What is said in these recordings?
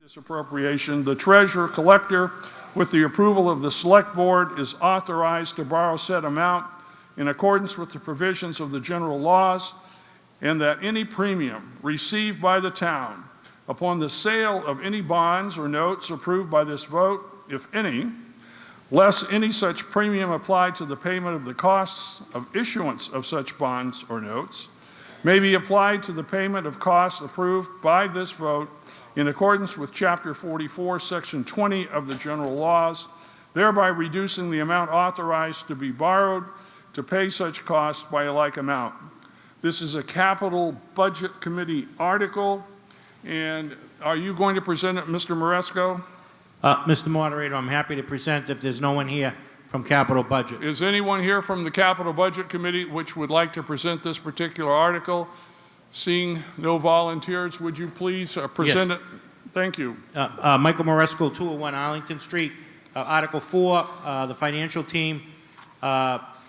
This appropriation, the treasurer collector, with the approval of the select board, is authorized to borrow said amount in accordance with the provisions of the general laws, and that any premium received by the town upon the sale of any bonds or notes approved by this vote, if any, less any such premium applied to the payment of the costs of issuance of such bonds or notes, may be applied to the payment of costs approved by this vote in accordance with Chapter 44, Section 20 of the general laws, thereby reducing the amount authorized to be borrowed to pay such costs by a like amount. This is a capital budget committee article, and are you going to present it, Mr. Maresco? Mr. Moderator, I'm happy to present if there's no one here from Capital Budget. Is anyone here from the Capital Budget Committee which would like to present this particular article? Seeing no volunteers, would you please present it? Thank you. Michael Moresco, 201 Arlington Street. Article 4, the financial team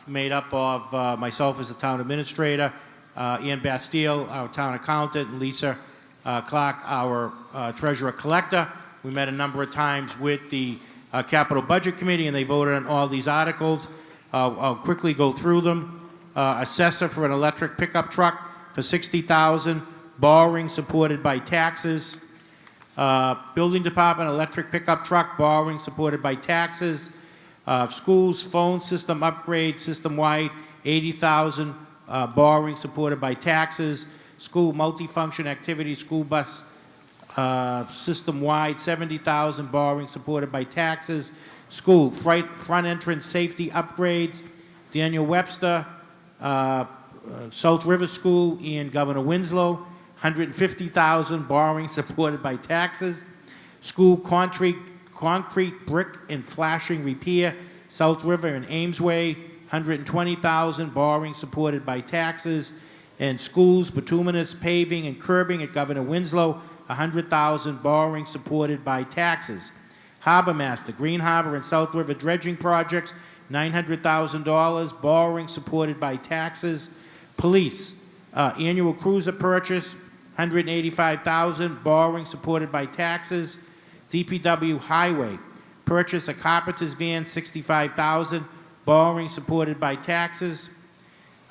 made up of myself as the town administrator, Ian Bastille, our town accountant, and Lisa Clark, our treasurer collector. We met a number of times with the Capital Budget Committee, and they voted on all these articles. I'll quickly go through them. Assessor for an electric pickup truck for $60,000, borrowing supported by taxes. Building Department electric pickup truck, borrowing supported by taxes. Schools phone system upgrade, system-wide, $80,000, borrowing supported by taxes. School multifunction activity, school bus system-wide, $70,000, borrowing supported by taxes. School front entrance safety upgrades, Daniel Webster, South River School in Governor Winslow, $150,000, borrowing supported by taxes. School concrete brick and flashing repair, South River and Amesway, $120,000, borrowing supported by taxes. And schools bituminous paving and curbing at Governor Winslow, $100,000, borrowing supported by taxes. Harbor Master, Green Harbor and South River dredging projects, $900,000, borrowing supported by taxes. Police, annual cruiser purchase, $185,000, borrowing supported by taxes. DPW Highway, purchase a carpenter's van, $65,000, borrowing supported by taxes.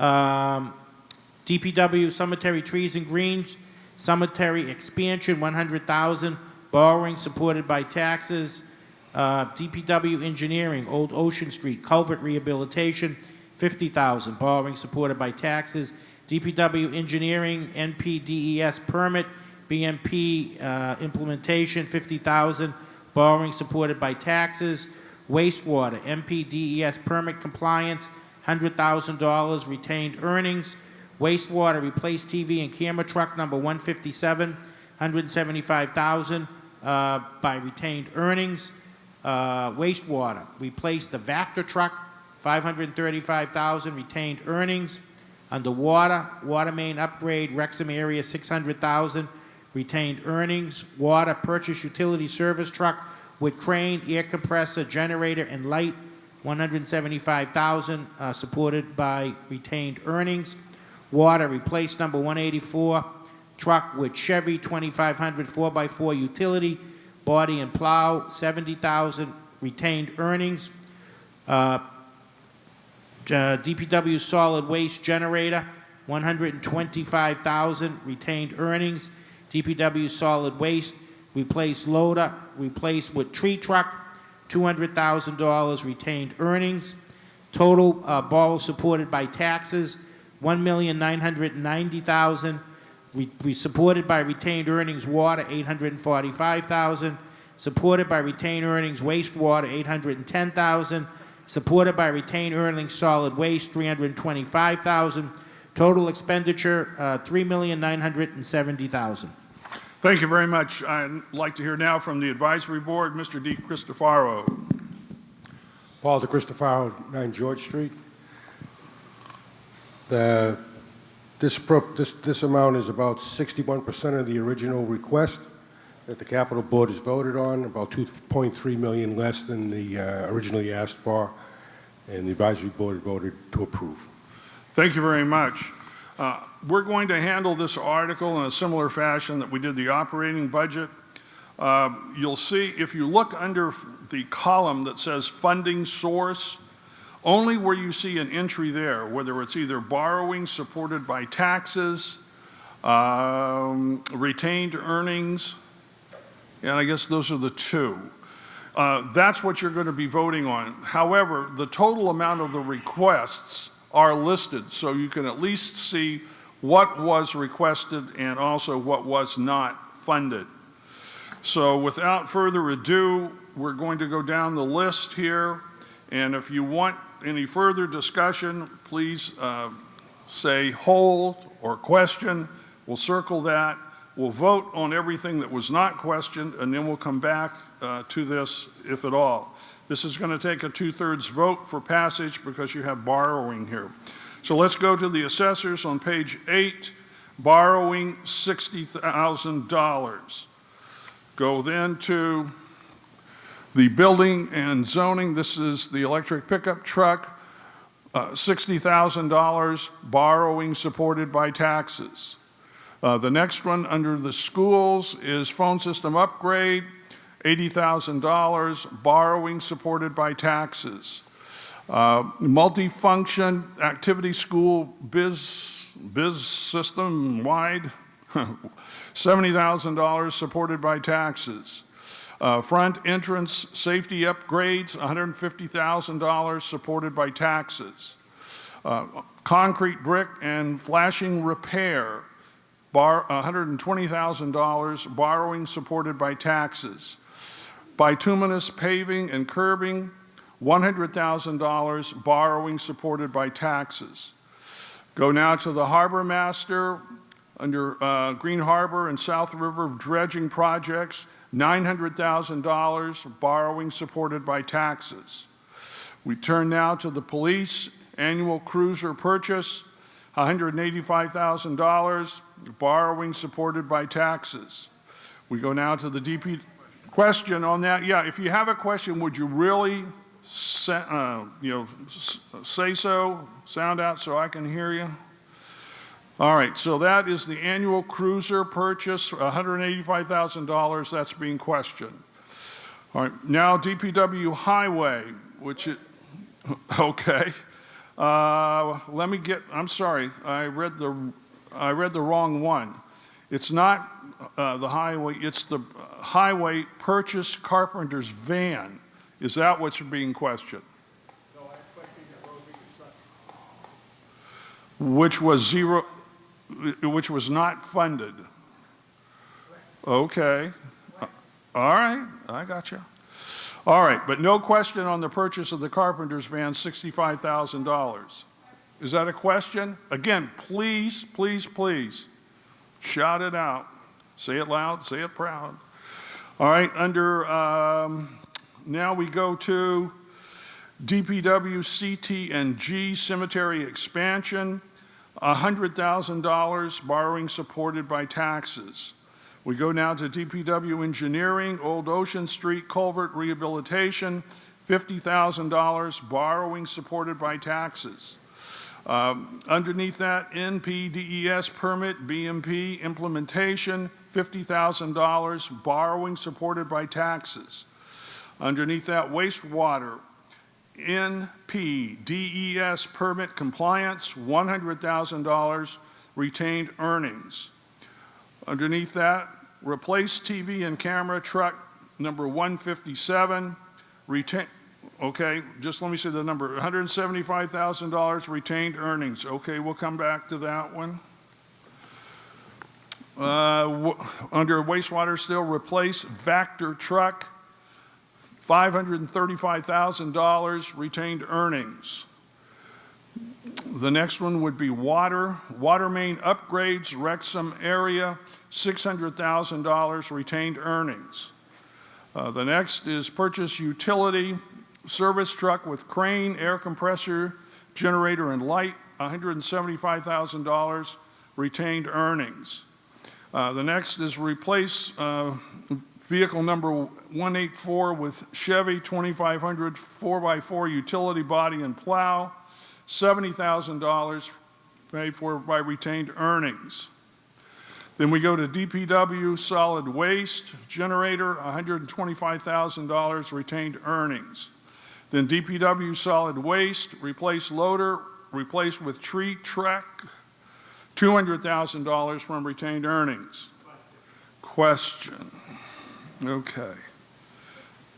DPW Cemetery Trees and Greens, cemetery expansion, $100,000, borrowing supported by taxes. DPW Engineering, Old Ocean Street, culvert rehabilitation, $50,000, borrowing supported by taxes. DPW Engineering, NPDES permit, BMP implementation, $50,000, borrowing supported by taxes. Wastewater, NPDES permit compliance, $100,000, retained earnings. Wastewater, replace TV and camera truck number 157, $175,000 by retained earnings. Wastewater, replace the Vector truck, $535,000, retained earnings. Underwater, water main upgrade, Wrexham area, $600,000, retained earnings. Water, purchase utility service truck with crane, air compressor, generator, and light, $175,000, supported by retained earnings. Water, replace number 184 truck with Chevy 2500 4x4 utility, body and plow, $70,000, retained earnings. DPW solid waste generator, $125,000, retained earnings. DPW solid waste, replace loader, replace with tree truck, $200,000, retained earnings. Total borrow supported by taxes, $1,990,000. Supported by retained earnings water, $845,000. Supported by retained earnings wastewater, $810,000. Supported by retained earnings solid waste, $325,000. Total expenditure, $3,970,000. Thank you very much. I'd like to hear now from the advisory board, Mr. D. Cristofaro. Paul De Cristofaro, 9 George Street. This amount is about 61% of the original request that the Capital Board has voted on, about $2.3 million less than the originally asked for, and the Advisory Board voted to approve. Thank you very much. We're going to handle this article in a similar fashion that we did the operating budget. You'll see, if you look under the column that says funding source, only where you see an entry there, whether it's either borrowing supported by taxes, retained earnings, and I guess those are the two. That's what you're going to be voting on. However, the total amount of the requests are listed, so you can at least see what was requested and also what was not funded. So without further ado, we're going to go down the list here, and if you want any further discussion, please say hold or question. We'll circle that. We'll vote on everything that was not questioned, and then we'll come back to this, if at all. This is going to take a 2/3 vote for passage because you have borrowing here. So let's go to the assessors on page 8, borrowing $60,000. Go then to the building and zoning. This is the electric pickup truck, $60,000, borrowing supported by taxes. The next one under the schools is phone system upgrade, $80,000, borrowing supported by taxes. Multifunction activity school biz system wide, $70,000 supported by taxes. Front entrance safety upgrades, $150,000 supported by taxes. Concrete brick and flashing repair, $120,000, borrowing supported by taxes. Bituminous paving and curbing, $100,000, borrowing supported by taxes. Go now to the harbor master under Green Harbor and South River dredging projects, $900,000, borrowing supported by taxes. We turn now to the police annual cruiser purchase, $185,000, borrowing supported by taxes. We go now to the DP question on that. Yeah, if you have a question, would you really say so, sound out so I can hear you? All right, so that is the annual cruiser purchase, $185,000. That's being questioned. All right, now DPW highway, which is, okay. Let me get, I'm sorry, I read the wrong one. It's not the highway, it's the highway purchase carpenter's van. Is that what's being questioned? No, I'm questioning the road reconstruction. Which was not funded. Okay. All right, I got you. All right, but no question on the purchase of the carpenter's van, $65,000. Is that a question? Again, please, please, please, shout it out. Say it loud, say it proud. All right, under, now we go to DPW CT&G cemetery expansion, $100,000, borrowing supported by taxes. We go now to DPW engineering, Old Ocean Street culvert rehabilitation, $50,000, borrowing supported by taxes. Underneath that, NPDES permit, BMP implementation, $50,000, borrowing supported by taxes. Underneath that, wastewater, NPDES permit compliance, $100,000, retained earnings. Underneath that, replace TV and camera truck number 157, okay, just let me say the number, $175,000 retained earnings. Okay, we'll come back to that one. Under wastewater still, replace Vector truck, $535,000 retained earnings. The next one would be water main upgrades, Wrexham area, $600,000 retained earnings. The next is purchase utility service truck with crane, air compressor, generator, and light, $175,000 retained earnings. The next is replace vehicle number 184 with Chevy 2500 4x4 utility body and plow, $70,000 paid for by retained earnings. Then we go to DPW solid waste generator, $125,000 retained earnings. Then DPW solid waste, replace loader, replace with tree truck, $200,000 from retained earnings. Question. Okay.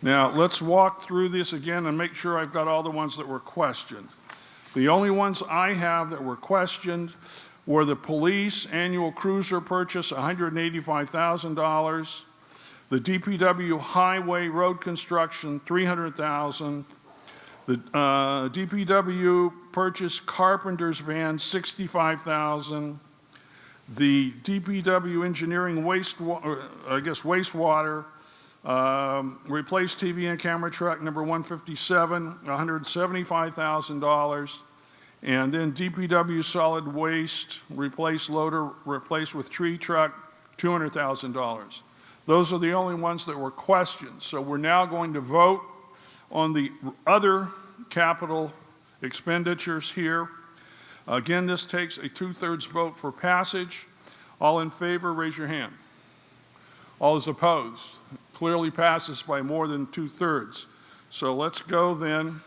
Now, let's walk through this again and make sure I've got all the ones that were questioned. The only ones I have that were questioned were the police annual cruiser purchase, $185,000, the DPW highway road construction, $300,000, the DPW purchase carpenter's van, $65,000, the DPW engineering wastewater, replace TV and camera truck number 157, $175,000. And then DPW solid waste, replace loader, replace with tree truck, $200,000. Those are the only ones that were questioned. So we're now going to vote on the other capital expenditures here. Again, this takes a 2/3 vote for passage. All in favor, raise your hand. All is opposed. Clearly passes by more than 2/3. So let's go then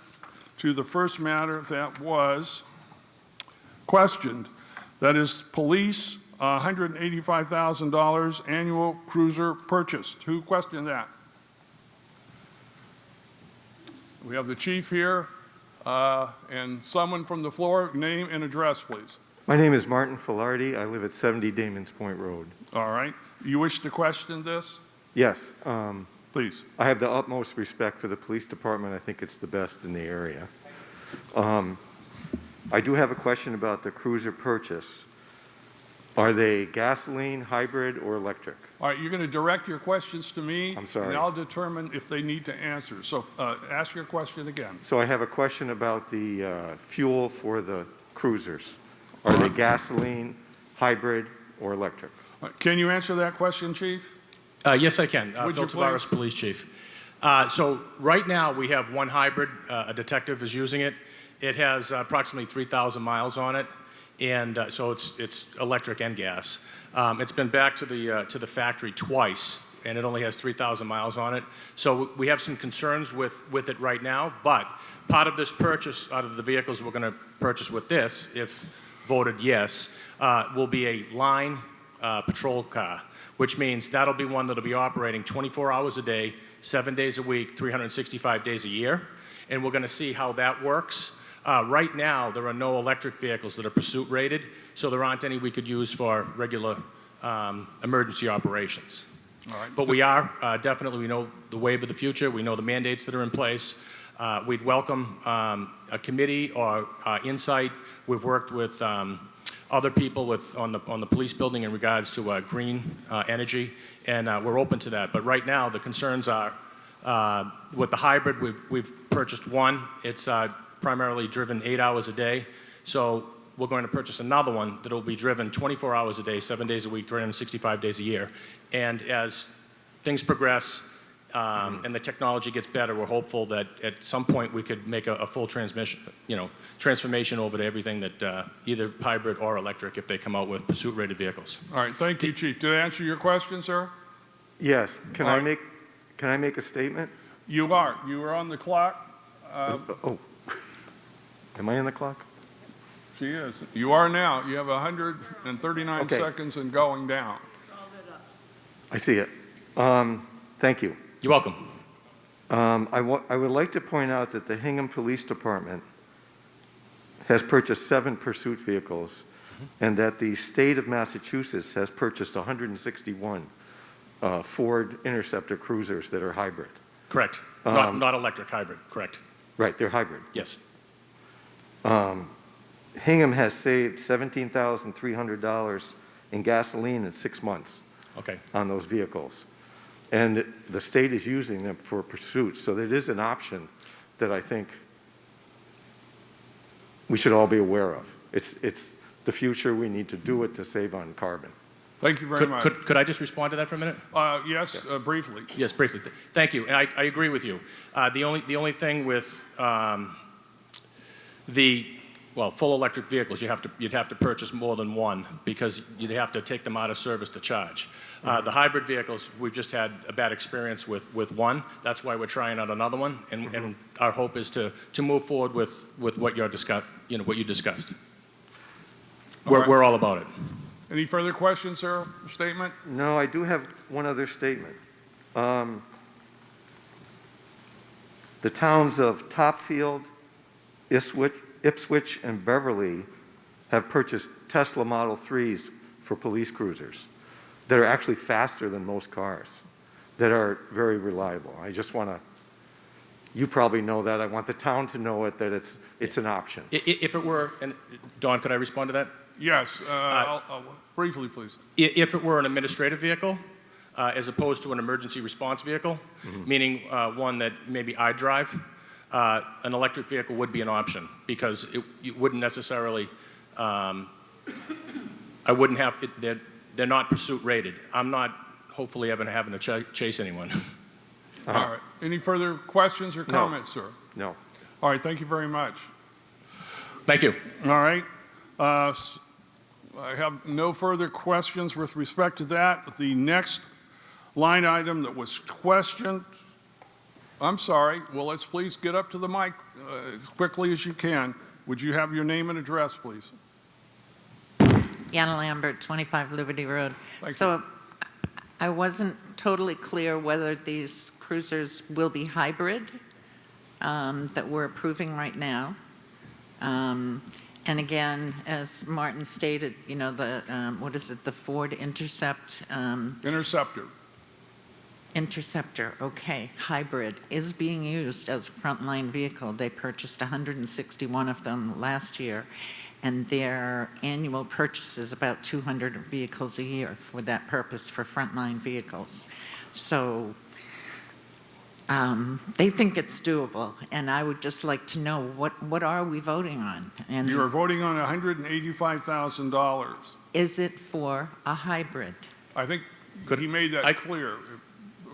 to the first matter that was questioned. That is police, $185,000 annual cruiser purchased. Who questioned that? We have the chief here and someone from the floor. Name and address, please. My name is Martin Filardi. I live at 70 Damons Point Road. All right. You wish to question this? Yes. Please. I have the utmost respect for the police department. I think it's the best in the area. I do have a question about the cruiser purchase. Are they gasoline, hybrid, or electric? All right, you're going to direct your questions to me. I'm sorry. And I'll determine if they need to answer. So ask your question again. So I have a question about the fuel for the cruisers. Are they gasoline, hybrid, or electric? Can you answer that question, Chief? Yes, I can. Would you Phil Tavares, Police Chief. So right now we have one hybrid. A detective is using it. It has approximately 3,000 miles on it, and so it's electric and gas. It's been back to the factory twice, and it only has 3,000 miles on it. So we have some concerns with it right now. But part of this purchase, out of the vehicles we're going to purchase with this, if voted yes, will be a line patrol car, which means that'll be one that'll be operating 24 hours a day, 7 days a week, 365 days a year, and we're going to see how that works. Right now, there are no electric vehicles that are pursuit rated, so there aren't any we could use for regular emergency operations. All right. But we are, definitely, we know the wave of the future, we know the mandates that are in place. We'd welcome a committee or insight. We've worked with other people on the police building in regards to green energy, and we're open to that. But right now, the concerns are with the hybrid. We've purchased one. It's primarily driven 8 hours a day. So we're going to purchase another one that will be driven 24 hours a day, 7 days a week, 365 days a year. And as things progress and the technology gets better, we're hopeful that at some point we could make a full transformation over to everything that either hybrid or electric if they come out with pursuit-rated vehicles. All right. Thank you, Chief. Did I answer your question, sir? Yes. Can All I right. make a statement? You are. You are on the clock. Am I on the clock? She is. You are now. You have 139 Okay. seconds and going down. I see it. Thank you. You're welcome. I would like to point out that the Hingham Police Department has purchased 7 pursuit vehicles, and that the state of Massachusetts has purchased 161 Ford Interceptor cruisers that are hybrid. Correct. Not electric, hybrid. Correct. Right, they're hybrid. Yes. Hingham has saved $17,300 in gasoline in 6 months Okay. on those vehicles. And the state is using them for pursuits. So it is an option that I think we should all be aware of. It's the future. We need to do it to save on carbon. Thank you very much. Could I just respond to that for a minute? Yes, briefly. Yes, briefly. Thank you. And I agree with you. The only thing with the well, full electric vehicles, you'd have to purchase more than one because you'd have to take them out of service to charge. The hybrid vehicles, we've just had a bad experience with one. That's why we're trying out another one, and our hope is to move forward with what you discussed. We're all about it. Any further questions or statement? No, I do have one other statement. The towns of Topfield, Ipswich, and Beverly have purchased Tesla Model 3s for police cruisers that are actually faster than most cars, that are very reliable. I just want to, you probably know that. I want the town to know it, that it's an option. If it were, and Don, could I respond to that? Yes, briefly, please. If it were an administrative vehicle, as opposed to an emergency response vehicle, meaning one that maybe I drive, an electric vehicle would be an option because it wouldn't necessarily, I wouldn't have, they're not pursuit rated. I'm not hopefully ever having to chase anyone. All right. Any further questions or comments, sir? No. All right, thank you very much. Thank you. All right. I have no further questions with respect to that. The next line item that was questioned, I'm sorry, well, let's please get up to the mic as quickly as you can. Would you have your name and address, please? Yana Lambert, 25 Liberty Road. Thank So I wasn't totally clear whether these cruisers will be hybrid that we're approving right now. And again, as Martin stated, you know, the, what is it, the Ford Intercept? Interceptor, okay, hybrid, is being used as a frontline vehicle. They purchased 161 of them last year, and their annual purchase is about 200 vehicles a year for that purpose, for frontline vehicles. So they think it's doable, and I would just like to know what are we voting on? And You are voting on $185,000. is it for a hybrid? I think he made that clear.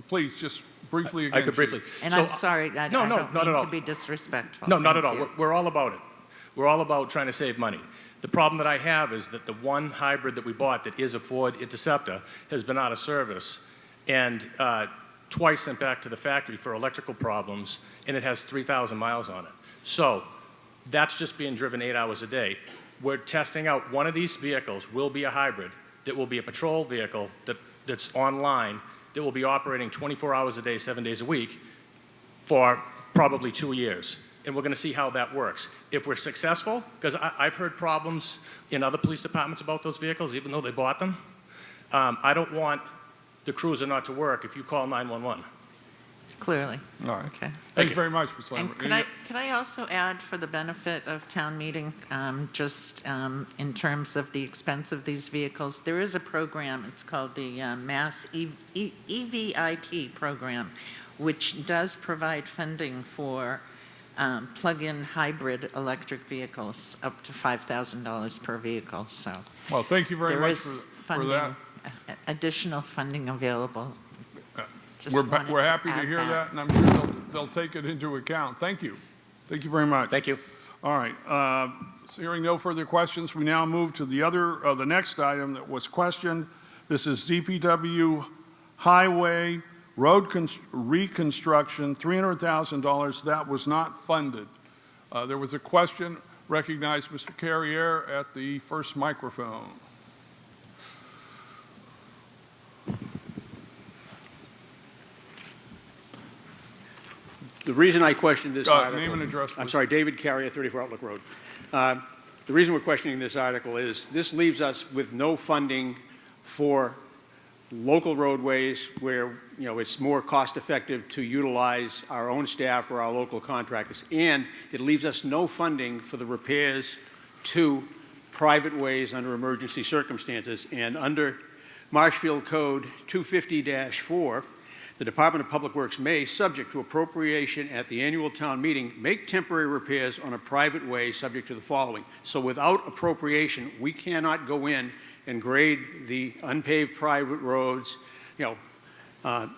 Please, just briefly again. I could briefly. And So, I'm sorry, I don't not mean at all. to be disrespectful. No, not at Thank all. you. We're all about it. We're all about trying to save money. The problem that I have is that the one hybrid that we bought that is a Ford Interceptor has been out of service and twice sent back to the factory for electrical problems, and it has 3,000 miles on it. So that's just being driven 8 hours a day. We're testing out one of these vehicles will be a hybrid that will be a patrol vehicle that's online that will be operating 24 hours a day, 7 days a week for probably 2 years. And we're going to see how that works. If we're successful, because I've heard problems in other police departments about those vehicles, even though they bought them. I don't want the cruiser not to work if you call 911. Clearly. All right. Okay. Thank you very much, Ms. And Lambert. could I also add, for the benefit of town meeting, just in terms of the expense of these vehicles, there is a program, it's called the Mass EVIP program, which does provide funding for plug-in hybrid electric vehicles up to $5,000 per vehicle. So Well, thank you very there much is for that. additional funding available. Just We're wanted happy to add hear that, and I'm sure they'll take it into account. Thank you. Thank you very much. Thank you. All right. So hearing no further questions, we now move to the next item that was questioned. This is DPW Highway Road Reconstruction, $300,000. That was not funded. There was a question. Recognize Mr. Carrier at the first microphone. The reason I questioned this article... Name and address, I'm please. sorry, David Carrier, 34 Outlook Road. The reason we're questioning this article is this leaves us with no funding for local roadways where, you know, it's more cost-effective to utilize our own staff or our local contractors. And it leaves us no funding for the repairs to private ways under emergency circumstances. And under Marshfield Code 250-4, the Department of Public Works may, subject to appropriation at the annual town meeting, make temporary repairs on a private way subject to the following. So without appropriation, we cannot go in and grade the unpaved private roads, you know,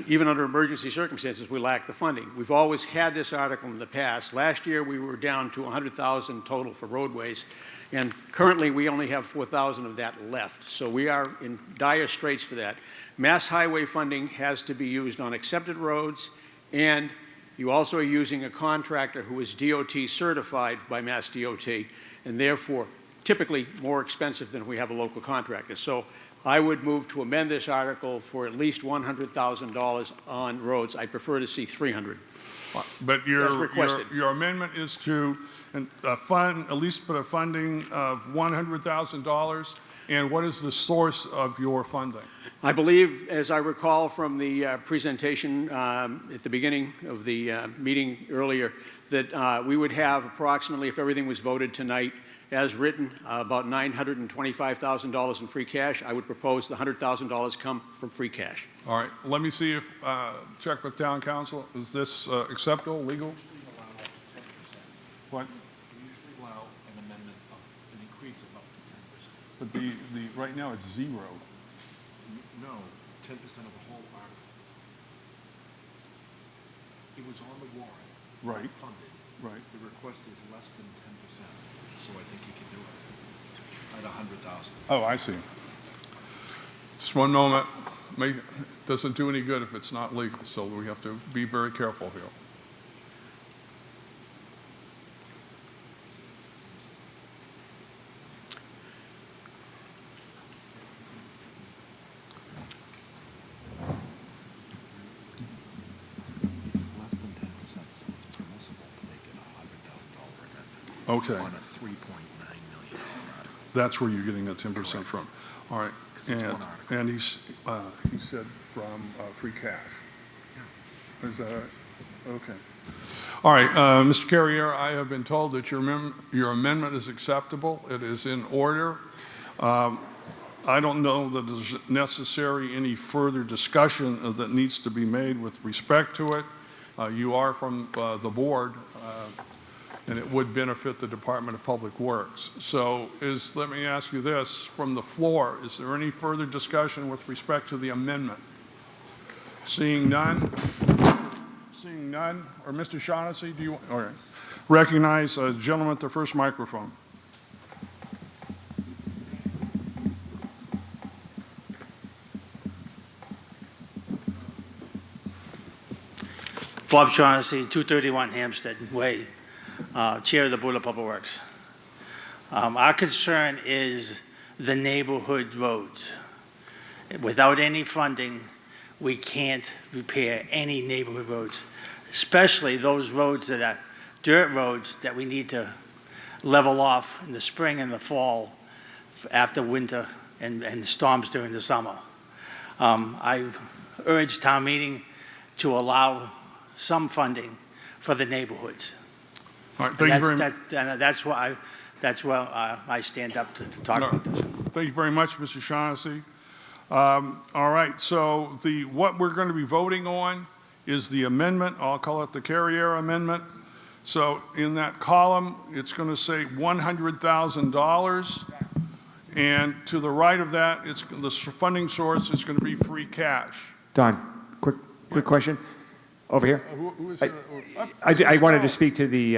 even under emergency circumstances, we lack the funding. We've always had this article in the past. Last year, we were down to 100,000 total for roadways, and currently, we only have 4,000 of that left. So we are in dire straits for that. Mass highway funding has to be used on accepted roads, and you also are using a contractor who is DOT certified by Mass DOT, and therefore typically more expensive than if we have a local contractor. So I would move to amend this article for at least $100,000 on roads. I prefer to see 300. But requested. your amendment is to fund, at least put a funding of $100,000. And what is the source of your funding? I believe, as I recall from the presentation at the beginning of the meeting earlier, that we would have approximately, if everything was voted tonight, as written, about $925,000 in free cash. I would propose the $100,000 come from free cash. All right, let me see if, check with town council. Is this acceptable, legal? What? We usually allow an amendment of an increase of up to 10%. But right now it's zero. No, 10% of the whole article. It was on the warrant. Right. Funded. Right. The request is less than 10%, so I think you can do it at 100,000. Oh, I see. Just one moment. Doesn't do any good if it's not legal, so we have to be very careful here. It's less than 10%, so it's permissible to make it a $100,000 amendment. Okay. On a $3.9 million article. That's where you're getting that 10% from. All right. Because it's one article. And he said from free cash. Is that right? Okay. All right, Mr. Carrier, I have been told that your amendment is acceptable. It is in order. I don't know that there's necessary any further discussion that needs to be made with respect to it. You are from the board, and it would benefit the Department of Public Works. So let me ask you this, from the floor, is there any further discussion with respect to the amendment? Seeing none? Seeing none? Or Mr. Shaughnessy, do you, all right. Recognize a gentleman at the first microphone. Bob Shaughnessy, 231 Hampstead Way, Chair of the Board of Public Works. Our concern is the neighborhood roads. Without any funding, we can't repair any neighborhood roads, especially those roads that are dirt roads that we need to level off in the spring and the fall after winter and storms during the summer. I urge town meeting to allow some funding for the neighborhoods. All right, thank you very much. That's why I stand up to talk about this. Thank you very much, Mr. Shaughnessy. All right, so what we're going to be voting on is the amendment. I'll call it the Carrier amendment. So in that column, it's going to say $100,000. And to the right of that, the funding source is going to be free cash. Don, quick question. Over here. Who is I wanted to speak to the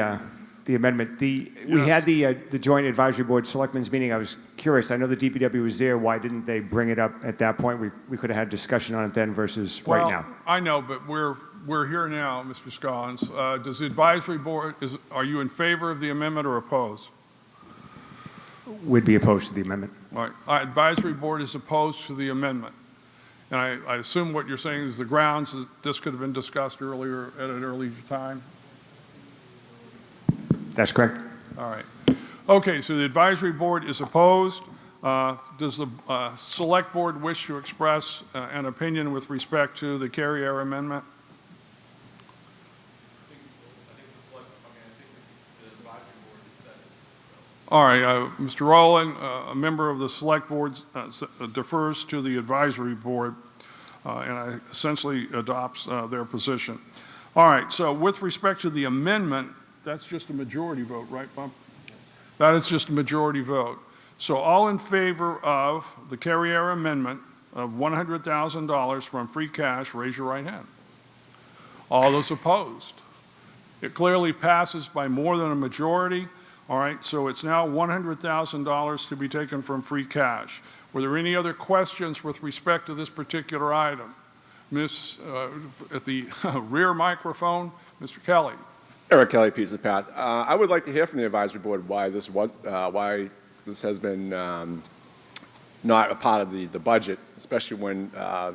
amendment. We had the joint advisory board selectmen's meeting. I was curious. I know the DPW was there. Why didn't they bring it up at that point? We could have had discussion on it then versus right now. I know, but we're here now, Mr. Scollins. Does the advisory board, are you in favor of the amendment or opposed? Would be opposed to the amendment. All right. Our advisory board is opposed to the amendment. And I assume what you're saying is the grounds that this could have been discussed earlier at an earlier time? That's correct. All right. Okay, so the advisory board is opposed. Does the select board wish to express an opinion with respect to the Carrier amendment? All right, Mr. Rowland, a member of the select board, defers to the advisory board and essentially adopts their position. All right, so with respect to the amendment, that's just a majority vote, right, Bump? Yes. That is just a majority vote. So all in favor of the Carrier amendment, of $100,000 from free cash, raise your right hand. All those opposed? It clearly passes by more than a majority. All right, so it's now $100,000 to be taken from free cash. Were there any other questions with respect to this particular item? At the rear microphone, Mr. Kelly. Eric Kelly, Pizza Path. I would like to hear from the advisory board why this has been not a part of the budget, especially when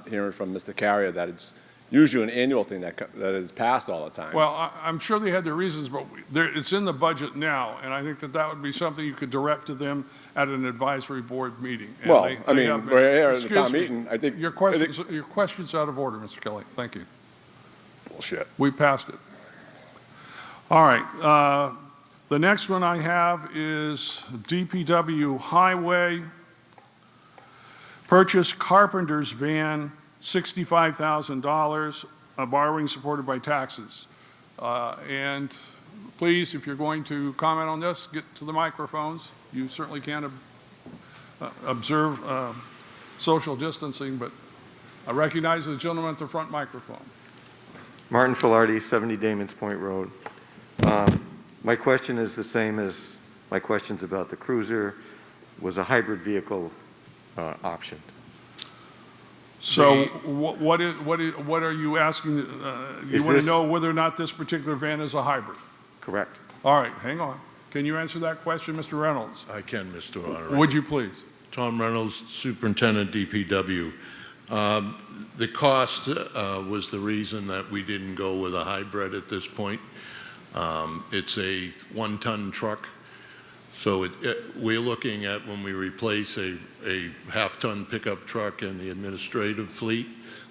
hearing from Mr. Carrier that it's usually an annual thing that is passed all the time. Well, I'm sure they had their reasons, but it's in the budget now, and I think that would be something you could direct to them at an advisory board meeting. And Well, they I mean, have been- we're here at the town Excuse me. meeting. I think Your question's out of order, Mr. Kelly. Thank you. bullshit. We passed it. All right. The next one I have is DPW Highway. Purchase carpenter's van, $65,000, borrowing supported by taxes. And please, if you're going to comment on this, get to the microphones. You certainly can observe social distancing, but I recognize the gentleman at the front microphone. Martin Filardi, 70 Damons Point Road. My question is the same as my questions about the cruiser. Was a hybrid vehicle option? So what are you asking? You want to know whether or not this particular van is a hybrid? Correct. All right, hang on. Can you answer that question, Mr. Reynolds? I can, Mr. Moderator. Would you please? Tom Reynolds, Superintendent, DPW. The cost was the reason that we didn't go with a hybrid at this point. It's a one-ton truck, so we're looking at when we replace a half-ton pickup truck in the administrative fleet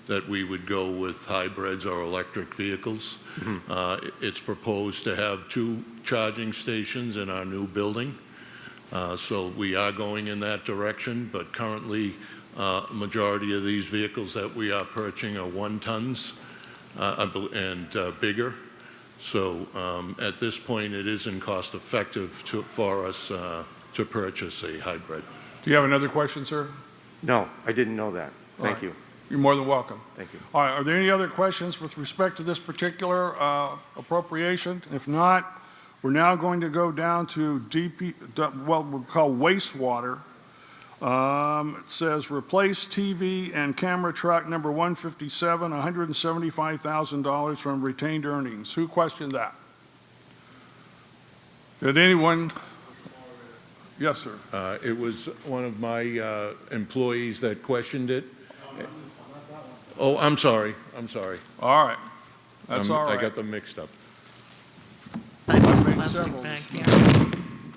that we would go with hybrids or electric vehicles. It's proposed to have 2 charging stations in our new building. So we are going in that direction, but currently a majority of these vehicles that we are purchasing are 1 tons and bigger. So at this point, it isn't cost effective for us to purchase a hybrid. Do you have another question, sir? No, I didn't know that. Thank you. You're more than welcome. Thank you. All right, are there any other questions with respect to this particular appropriation? If not, we're now going to go down to what we'll call wastewater. It says replace TV and camera truck number 157, $175,000 from retained earnings. Who questioned that? Did anyone? Yes, sir. It was one of my employees that questioned it. Oh, I'm sorry. All right. That's all right. I got them mixed up. Plastic bag here.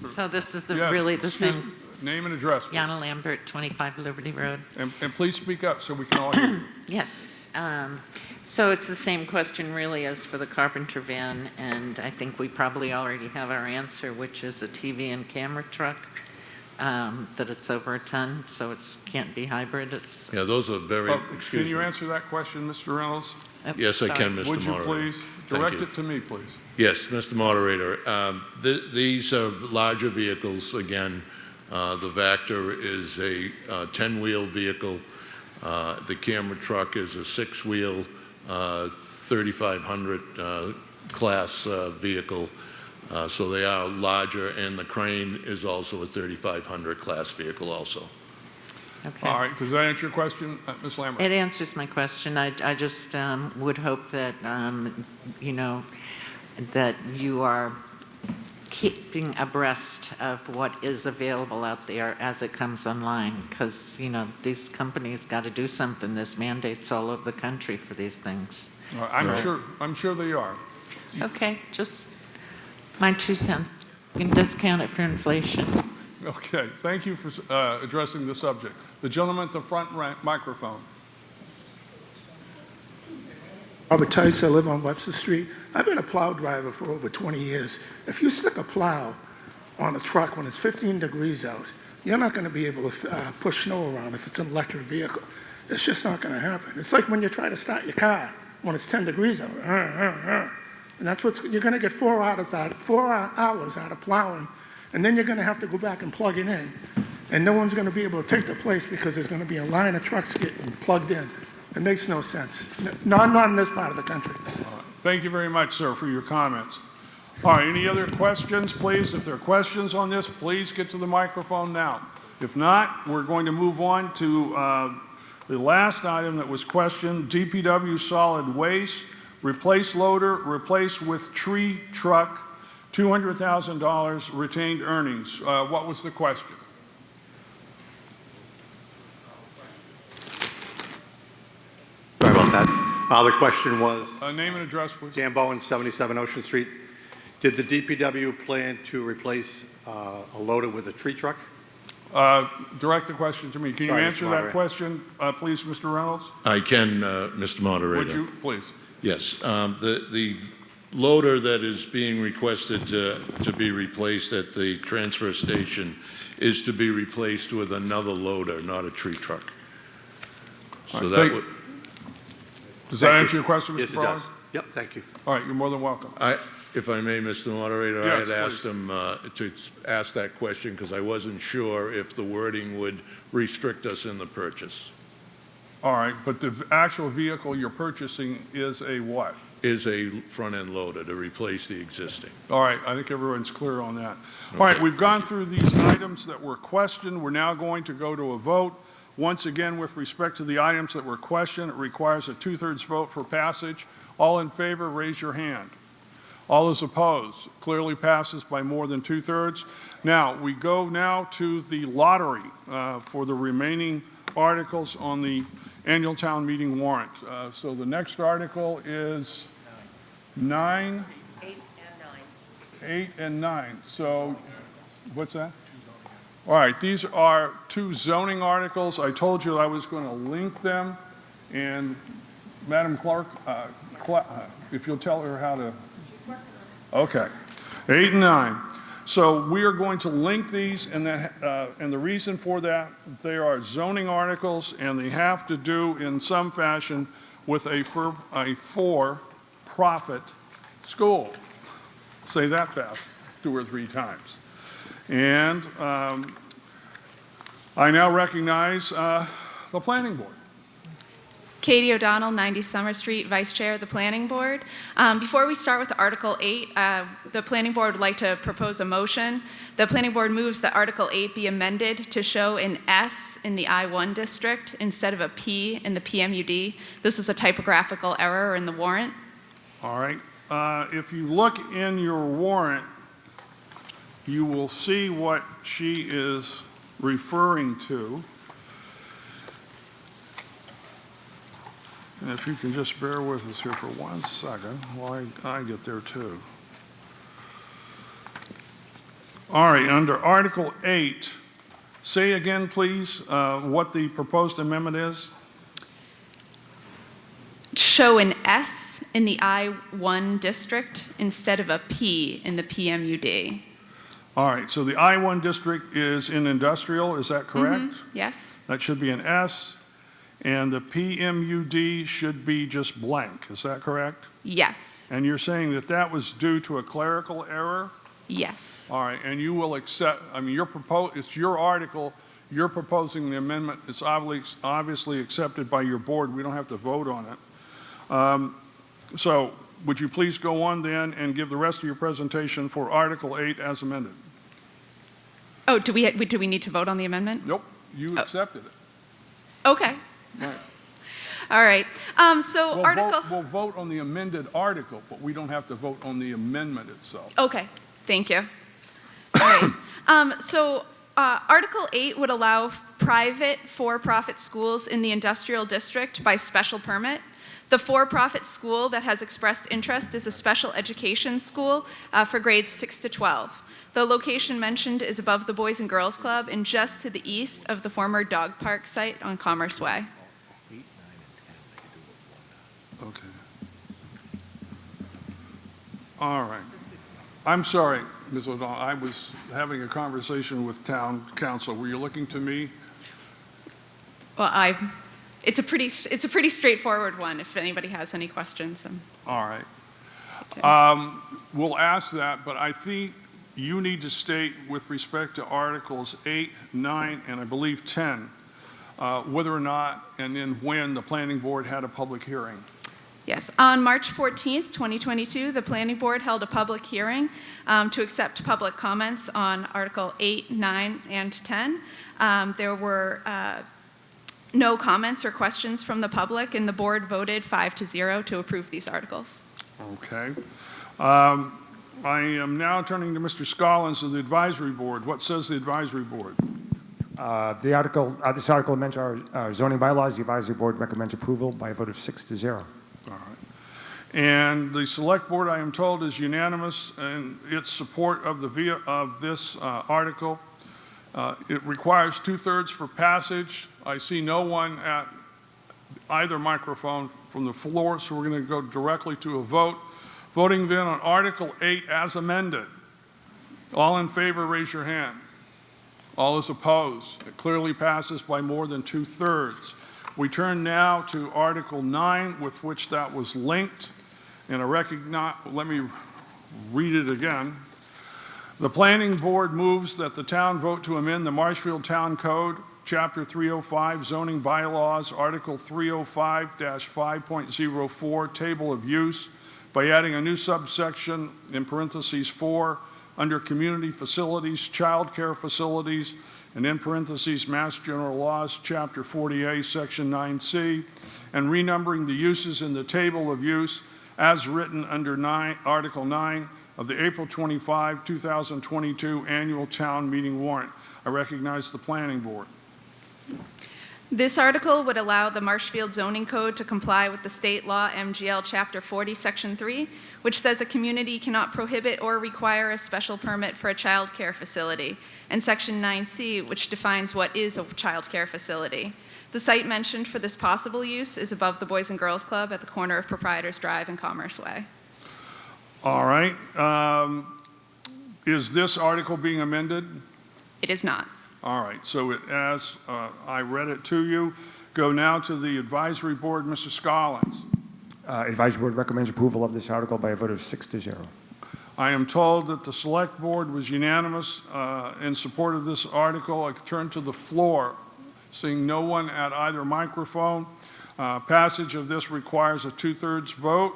So this is Yes, really the same. Name and address, please. Yana Lambert, 25 Liberty Road. And please speak up so we can all hear you. Yes. So it's the same question really as for the carpenter van, and I think we probably already have our answer, which is a TV and camera truck, that it's over a ton, so it can't be hybrid. Yeah, those are very, Can you answer that question, Mr. Reynolds? Yes, I can, Mr. Would you Moderator. please direct it to me, please? Yes, Mr. Moderator. These are larger vehicles. Again, the Vector is a 10-wheel vehicle. The camera truck is a 6-wheel 3500 class vehicle. So they are larger, and the crane is also a 3500 class vehicle also. Okay. All right, does that answer your question, Ms. Lambert? It answers my question. I just would hope that, that you are keeping abreast of what is available out there as it comes online, because, these companies got to do something. There's mandates all over the country for these things. I'm sure they are. Okay, just my 2 cents. You can discount it for inflation. Okay, thank you for addressing the subject. The gentleman at the front microphone. Robert Tice, I live on Webster Street. I've been a plow driver for over 20 years. If you stick a plow on a truck when it's 15 degrees out, you're not going to be able to push snow around if it's an electric vehicle. It's just not going to happen. It's like when you try to start your car when it's 10 degrees out. And that's you're going to get 4 hours out of plowing, and then you're going to have to go back and plug it in. and no one's going to be able to take the place because there's going to be a line of trucks getting plugged in. It makes no sense. Not in this part of the country. Thank you very much, sir, for your comments. All right, any other questions, please? If there are questions on this, please get to the microphone now. If not, we're going to move on to the last item that was questioned, DPW solid waste, replace loader, replace with tree truck, $200,000 retained earnings. What was the question? Sorry about that. The question was, Name and address, please. Dan Bowen, 77 Ocean Street. Did the DPW plan to replace a loader with a tree truck? Direct the question to me. Can you Sorry, Mr. answer that Moderator. question, please, Mr. Reynolds? I can, Mr. Moderator. Would you, please? Yes. The loader that is being requested to be replaced at the transfer station is to be replaced with another loader, not a tree truck. So All right, that would... Does that answer your question, Mr. Yes, it Perlin? does. Yep, thank you. All right, you're more than welcome. If I may, Mr. Moderator, Yes, I had asked him to ask that question because I wasn't sure if the wording would restrict us in the purchase. All right, but the actual vehicle you're purchasing is a what? Is a front-end loader to replace the existing. All right, I think everyone's clear on that. All right, we've gone through these items that were questioned. We're now going to go to a vote. Once again, with respect to the items that were questioned, it requires a two-thirds vote for passage. All in favor, raise your hand. All those opposed, clearly passes by more than two-thirds. Now, we go now to the lottery for the remaining articles on the annual town meeting warrant. So the next article is 9. 8 and 9. So, what's that? All right, these are two zoning articles. I told you I was going to link them, and Madam Clerk, if you'll tell her how to. Okay, 8 and 9. So we are going to link these, and the reason for that, they are zoning articles, and they have to do in some fashion with a for-profit school. Say that fast 2 or 3 times. And I now recognize the Planning Board. Katie O'Donnell, 90 Summer Street, Vice Chair of the Planning Board. Before we start with Article 8, the Planning Board would like to propose a motion. The Planning Board moves that Article 8 be amended to show an S in the I-1 district instead of a P in the PMUD. This is a typographical error in the warrant. All right. If you look in your warrant, you will see what she is referring to. And if you can just bear with us here for 1 second while I get there too. All right, under Article 8, say again, please, what the proposed amendment is. Show an S in the I-1 district instead of a P in the PMUD. All right, so the I-1 district is in industrial, is that correct? Yes. That should be an S, and the PMUD should be just blank, is that correct? Yes. And you're saying that that was due to a clerical error? Yes. All right, and you will accept, I mean, it's your article, you're proposing the amendment, it's obviously accepted by your board, we don't have to vote on it. So would you please go on then and give the rest of your presentation for Article 8 as amended? Oh, do we need to vote on the amendment? Nope, you accepted it. Okay. Right. All right. So We'll vote on the amended article, but we don't have to vote on the amendment itself. Okay. Thank you. All right. Article 8 would allow private for-profit schools in the industrial district by special permit. The for-profit school that has expressed interest is a special education school for grades 6 to 12. The location mentioned is above the Boys and Girls Club and just to the east of the former dog park site on Commerce Way. Okay. All right. I'm sorry, Ms. O'Donnell, I was having a conversation with town council. Were you looking to me? Well, it's a pretty straightforward one. If anybody has any questions. All right. Okay. We'll ask that, but I think you need to state with respect to Articles 8, 9, and I believe 10, whether or not and then when the planning board had a public hearing. Yes, on March 14th, 2022, the Planning Board held a public hearing to accept public comments on Article 8, 9, and 10. There were no comments or questions from the public, and the board voted 5-0 to approve these articles. Okay. I am now turning to Mr. Scollins of the Advisory Board. What says the Advisory Board? This article amends our zoning bylaws. The Advisory Board recommends approval by a vote of 6-0. All right. And the Select Board, I am told, is unanimous in its support of this article. It requires 2/3 for passage. I see no one at either microphone from the floor, so we're going to go directly to a vote. Voting then on Article 8 as amended. All in favor, raise your hand. All those opposed. It clearly passes by more than 2/3. We turn now to Article 9, with which that was linked. And let me read it again. The Planning Board moves that the town vote to amend the Marshfield Town Code, Chapter 305, Zoning Bylaws, Article 305-5.04, Table of Use, by adding a new subsection in parentheses 4 under Community Facilities, Child Care Facilities, and in parentheses Mass General Laws, Chapter 40A, Section 9C, and renumbering the uses in the Table of Use as written under Article 9 of the April 25, 2022 Annual Town Meeting Warrant. I recognize the Planning Board. This article would allow the Marshfield Zoning Code to comply with the state law MGL Chapter 40, Section 3, which says a community cannot prohibit or require a special permit for a child care facility, and Section 9C, which defines what is a child care facility. The site mentioned for this possible use is above the Boys and Girls Club at the corner of Proprietors Drive and Commerce Way. All right. Is this article being amended? It is not. All right, so as I read it to you, go now to the Advisory Board. Mr. Scollins. Advisory Board recommends approval of this article by a vote of 6-0. I am told that the Select Board was unanimous in support of this article. I turn to the floor. Seeing no one at either microphone, passage of this requires a 2/3 vote.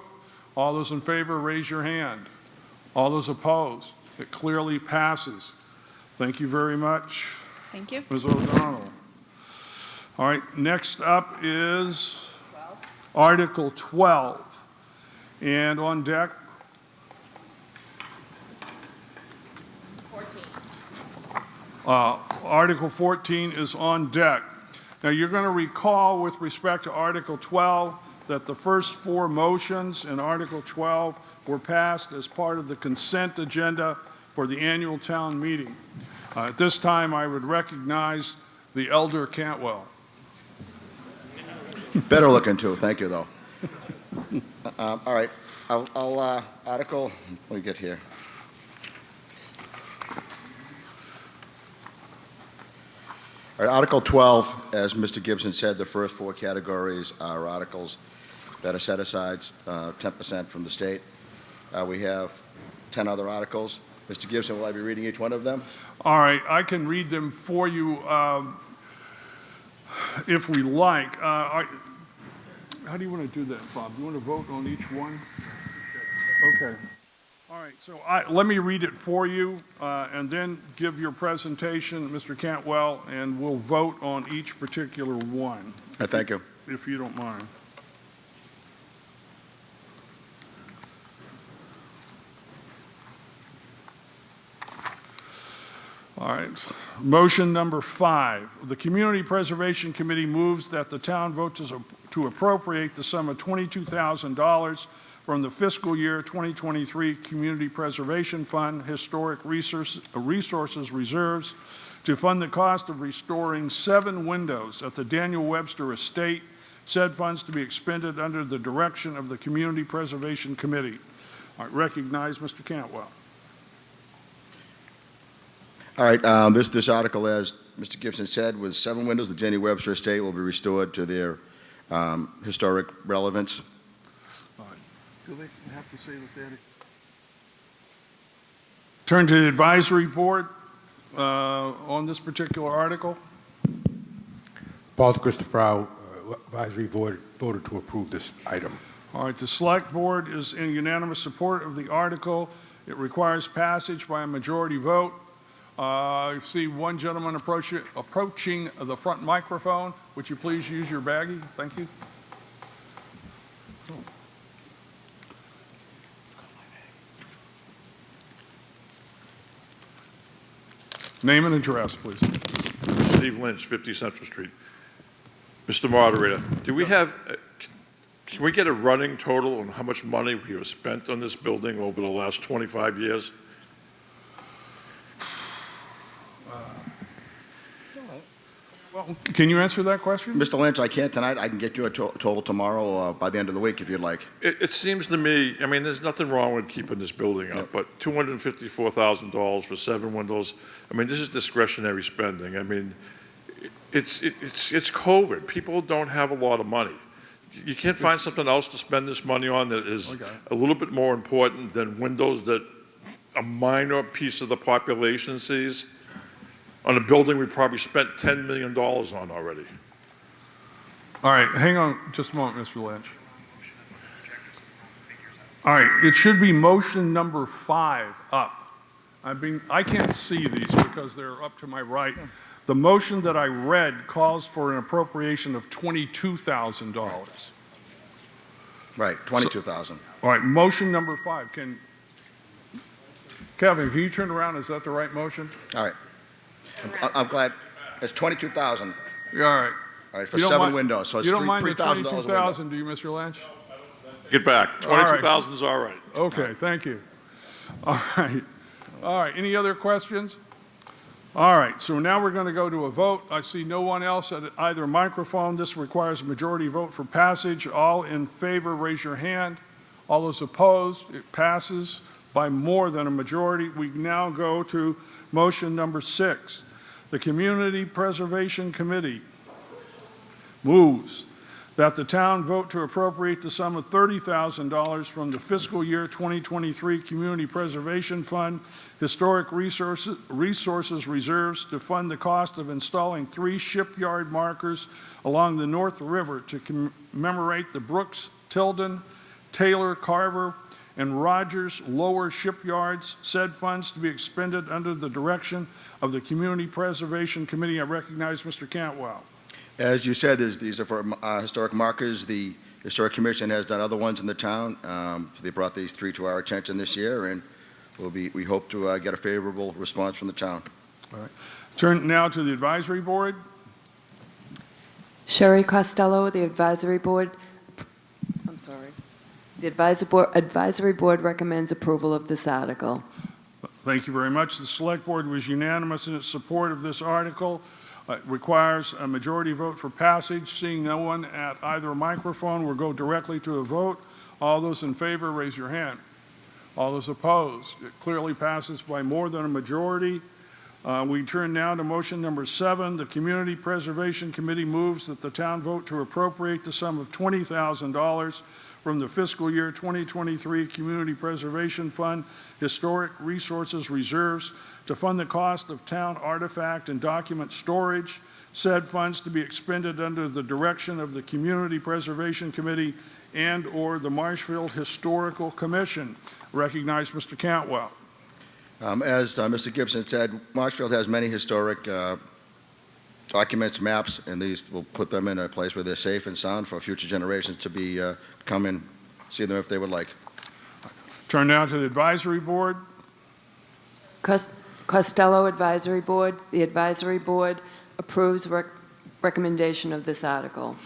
All those in favor, raise your hand. All those opposed, it clearly passes. Thank you very much. Thank you. Ms. O'Donnell. All right, next up is Article 12. And on deck, 14. Article 14 is on deck. Now, you're going to recall with respect to Article 12 that the first 4 motions in Article 12 were passed as part of the consent agenda for the annual town meeting. At this time, I would recognize the Elder Cantwell. Better looking too, thank you though. All right, I'll article, let me get here. All right, Article 12, as Mr. Gibson said, the first 4 categories are articles that are set aside 10% from the state. We have 10 other articles. Mr. Gibson, will I be reading each one of them? All right, I can read them for you if we like. How do you want to do that, Bob? Do you want to vote on each one? Okay. All right, so let me read it for you and then give your presentation, Mr. Cantwell, and we'll vote on each particular one. Thank you. If you don't mind. All right. Motion number 5. The Community Preservation Committee moves that the town vote to appropriate the sum of $22,000 from the fiscal year 2023 Community Preservation Fund Historic Resources Reserves to fund the cost of restoring 7 windows at the Daniel Webster Estate. Said funds to be expended under the direction of the Community Preservation Committee. I recognize Mr. Cantwell. All right, this article, as Mr. Gibson said, with 7 windows, the Daniel Webster Estate will be restored to their historic relevance. All right. Do they have to say that they're... Turn to the advisory board on this particular article. Paul Christopher, Advisory Board voted to approve this item. All right, the select board is in unanimous support of the article. It requires passage by a majority vote. I see one gentleman approaching the front microphone. Would you please use your baggie? Thank you. Name and address, please. Steve Lynch, 50 Central Street. Mr. Moderator, do we have, can we get a running total on how much money we have spent on this building over the last 25 years? Well, can you answer that question? Mr. Lynch, I can't tonight. I can get you a total tomorrow by the end of the week if you'd like. It seems to me, I mean, there's nothing wrong with keeping this building up, but $254,000 for 7 windows, I mean, this is discretionary spending. I mean, it's COVID. People don't have a lot of money. You can't find something else to spend this money on that is a little bit more important than windows that a minor piece of the population sees on a building we probably spent $10 million on already. All right, hang on just a moment, Mr. Lynch. All right, it should be motion number 5 up. I can't see these because they're up to my right. The motion that I read calls for an appropriation of $22,000. Right, 22,000. All right, motion number 5. Kevin, can you turn around? Is that the right motion? All right. I'm glad. It's 22,000. Yeah, all right. All right, for 7 windows. So it's you don't mind the $3,000 $22,000, do you, Mr. Lynch? Get back. 22,000 is all right. Okay, thank you. All right. All right, any other questions? All right, so now we're going to go to a vote. I see no one else at either microphone. This requires a majority vote for passage. All in favor, raise your hand. All those opposed, it passes by more than a majority. We now go to motion number 6. The Community Preservation Committee moves that the town vote to appropriate the sum of $30,000 from the fiscal year 2023 Community Preservation Fund Historic Resources Reserves to fund the cost of installing 3 shipyard markers along the North River to commemorate the Brooks, Tilden, Taylor, Carver, and Rogers lower shipyards. Said funds to be expended under the direction of the Community Preservation Committee. I recognize Mr. Cantwell. As you said, these are for historic markers. The Historic Commission has done other ones in the town. They brought these 3 to our attention this year, and we hope to get a favorable response from the town. All right. Turn now to the advisory board. Sherry Costello, the advisory board. I'm sorry. The advisory board recommends approval of this article. Thank you very much. The select board was unanimous in its support of this article. It requires a majority vote for passage. Seeing no one at either microphone, we'll go directly to a vote. All those in favor, raise your hand. All those opposed, it clearly passes by more than a majority. We turn now to motion number 7. The Community Preservation Committee moves that the town vote to appropriate the sum of $20,000 from the fiscal year 2023 Community Preservation Fund Historic Resources Reserves to fund the cost of town artifact and document storage. Said funds to be expended under the direction of the Community Preservation Committee and or the Marshfield Historical Commission. Recognize Mr. Cantwell. As Mr. Gibson said, Marshfield has many historic documents, maps, and these will put them in a place where they're safe and sound for future generations to be come and see them if they would like. Turn now to the advisory board. Costello Advisory Board. The advisory board approves recommendation of this article.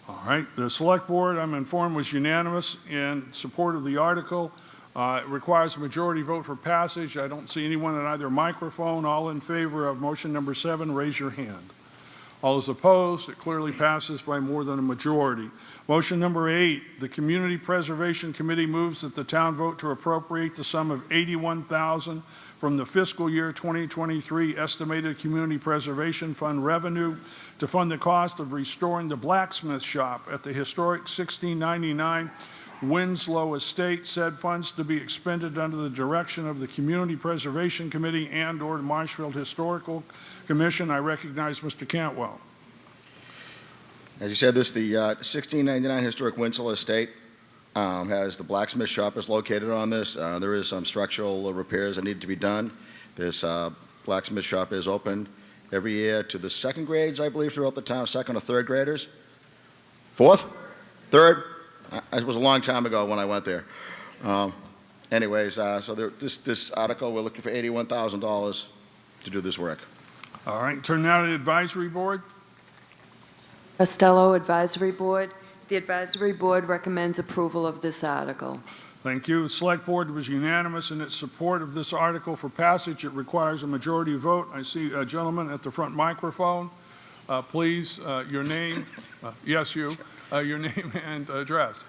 All right. The select board, I'm informed, was unanimous in support of the article. It requires a majority vote for passage. I don't see anyone at either microphone. All in favor of motion number 7, raise your hand. All those opposed, it clearly passes by more than a majority. Motion number 8, the Community Preservation Committee moves that the town vote to appropriate the sum of $81,000 from the fiscal year 2023 estimated Community Preservation Fund revenue to fund the cost of restoring the blacksmith shop at the historic 1699 Winslow Estate, said funds to be expended under the direction of the Community Preservation Committee and/or the Marshfield Historical Commission. I recognize Mr. Cantwell. As you said, the 1699 Historic Winslow Estate has the blacksmith shop is located on this. There is some structural repairs that need to be done. This blacksmith shop is open every year to the second grades, I believe, throughout the town, second or third graders. Fourth? Third? It was a long time ago when I went there. Anyways, so this article, we're looking for $81,000 to do this work. All right, turn now to the advisory board. Costello Advisory Board. The advisory board recommends approval of this article. Thank you. The select board was unanimous in its support of this article for passage. It requires a majority vote. I see a gentleman at the front microphone. Please, your name. Yes, you. Your name and address.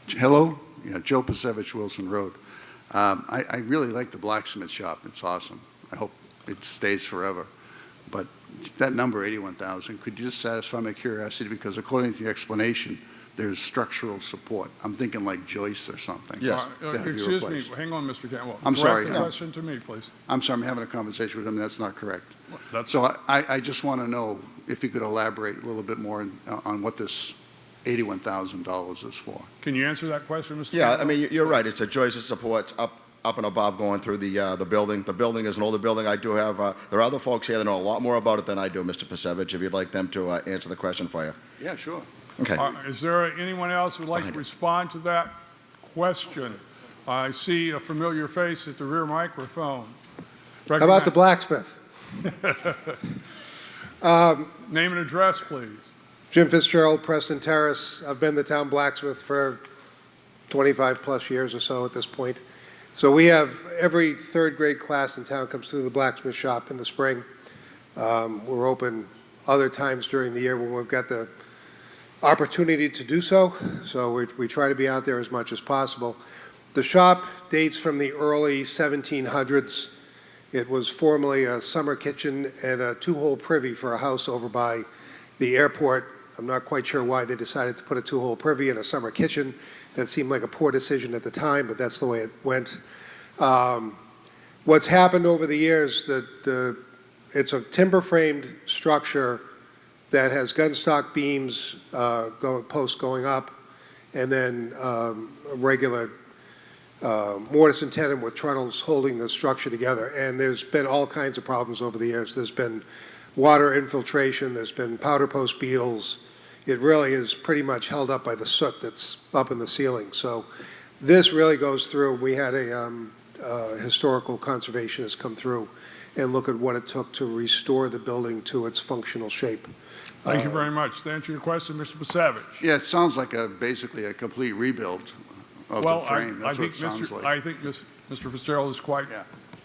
Hello? Yeah, Joe Pasevich, Wilson Road. I really like the blacksmith shop. It's awesome. I hope it stays forever. But that number, 81,000, could you just satisfy my curiosity? Because according to your explanation, there's structural support. I'm thinking like joists or something. Yes. Excuse me. Hang on, Mr. Cantwell. I'm sorry. Direct the question to me, please. I'm sorry. I'm having a conversation with him. That's not correct. That's So I just want to know if you could elaborate a little bit more on what this $81,000 is for. Can you answer that question, Mr. Yeah, Cantwell? I mean, you're right. It's a joist that supports up and above going through the building. The building is an older building. I do have, there are other folks here that know a lot more about it than I do, Mr. Pasevich, if you'd like them to answer the question for you. Yeah, sure. Okay. Is there anyone else who would like to respond to that question? I see a familiar face at the rear microphone. How about the blacksmith? Name and address, please. Jim Fitzgerald, Preston Terrace. I've been the town blacksmith for 25 plus years or so at this point. So we have every third grade class in town comes through the blacksmith shop in the spring. We're open other times during the year when we've got the opportunity to do so. So we try to be out there as much as possible. The shop dates from the early 1700s. It was formerly a summer kitchen and a two-hole privy for a house over by the airport. I'm not quite sure why they decided to put a two-hole privy in a summer kitchen. That seemed like a poor decision at the time, but that's the way it went. What's happened over the years, it's a timber-framed structure that has gunstock beams, posts going up, and then a regular mortise and tenon with trunnels holding the structure together. And there's been all kinds of problems over the years. There's been water infiltration, there's been powder post beetles. It really is pretty much held up by the soot that's up in the ceiling. So this really goes through. We had a historical conservationist come through and look at what it took to restore the building to its functional shape. Thank you very much. To answer your question, Mr. Pasevich. Yeah, it sounds like basically a complete rebuild of the frame. That's what it sounds like. I think Mr. Fitzgerald is quite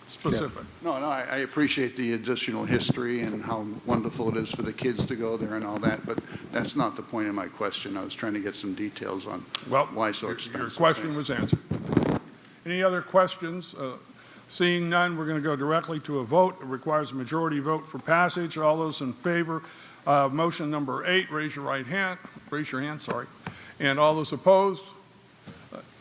specific. No, I appreciate the additional history and how wonderful it is for the kids to go there and all that, but that's not the point of my question. I was trying to get some details on why so expensive. Your question was answered. Any other questions? Seeing none, we're going to go directly to a vote. It requires a majority vote for passage. All those in favor of motion number 8, raise your hand, sorry. And all those opposed?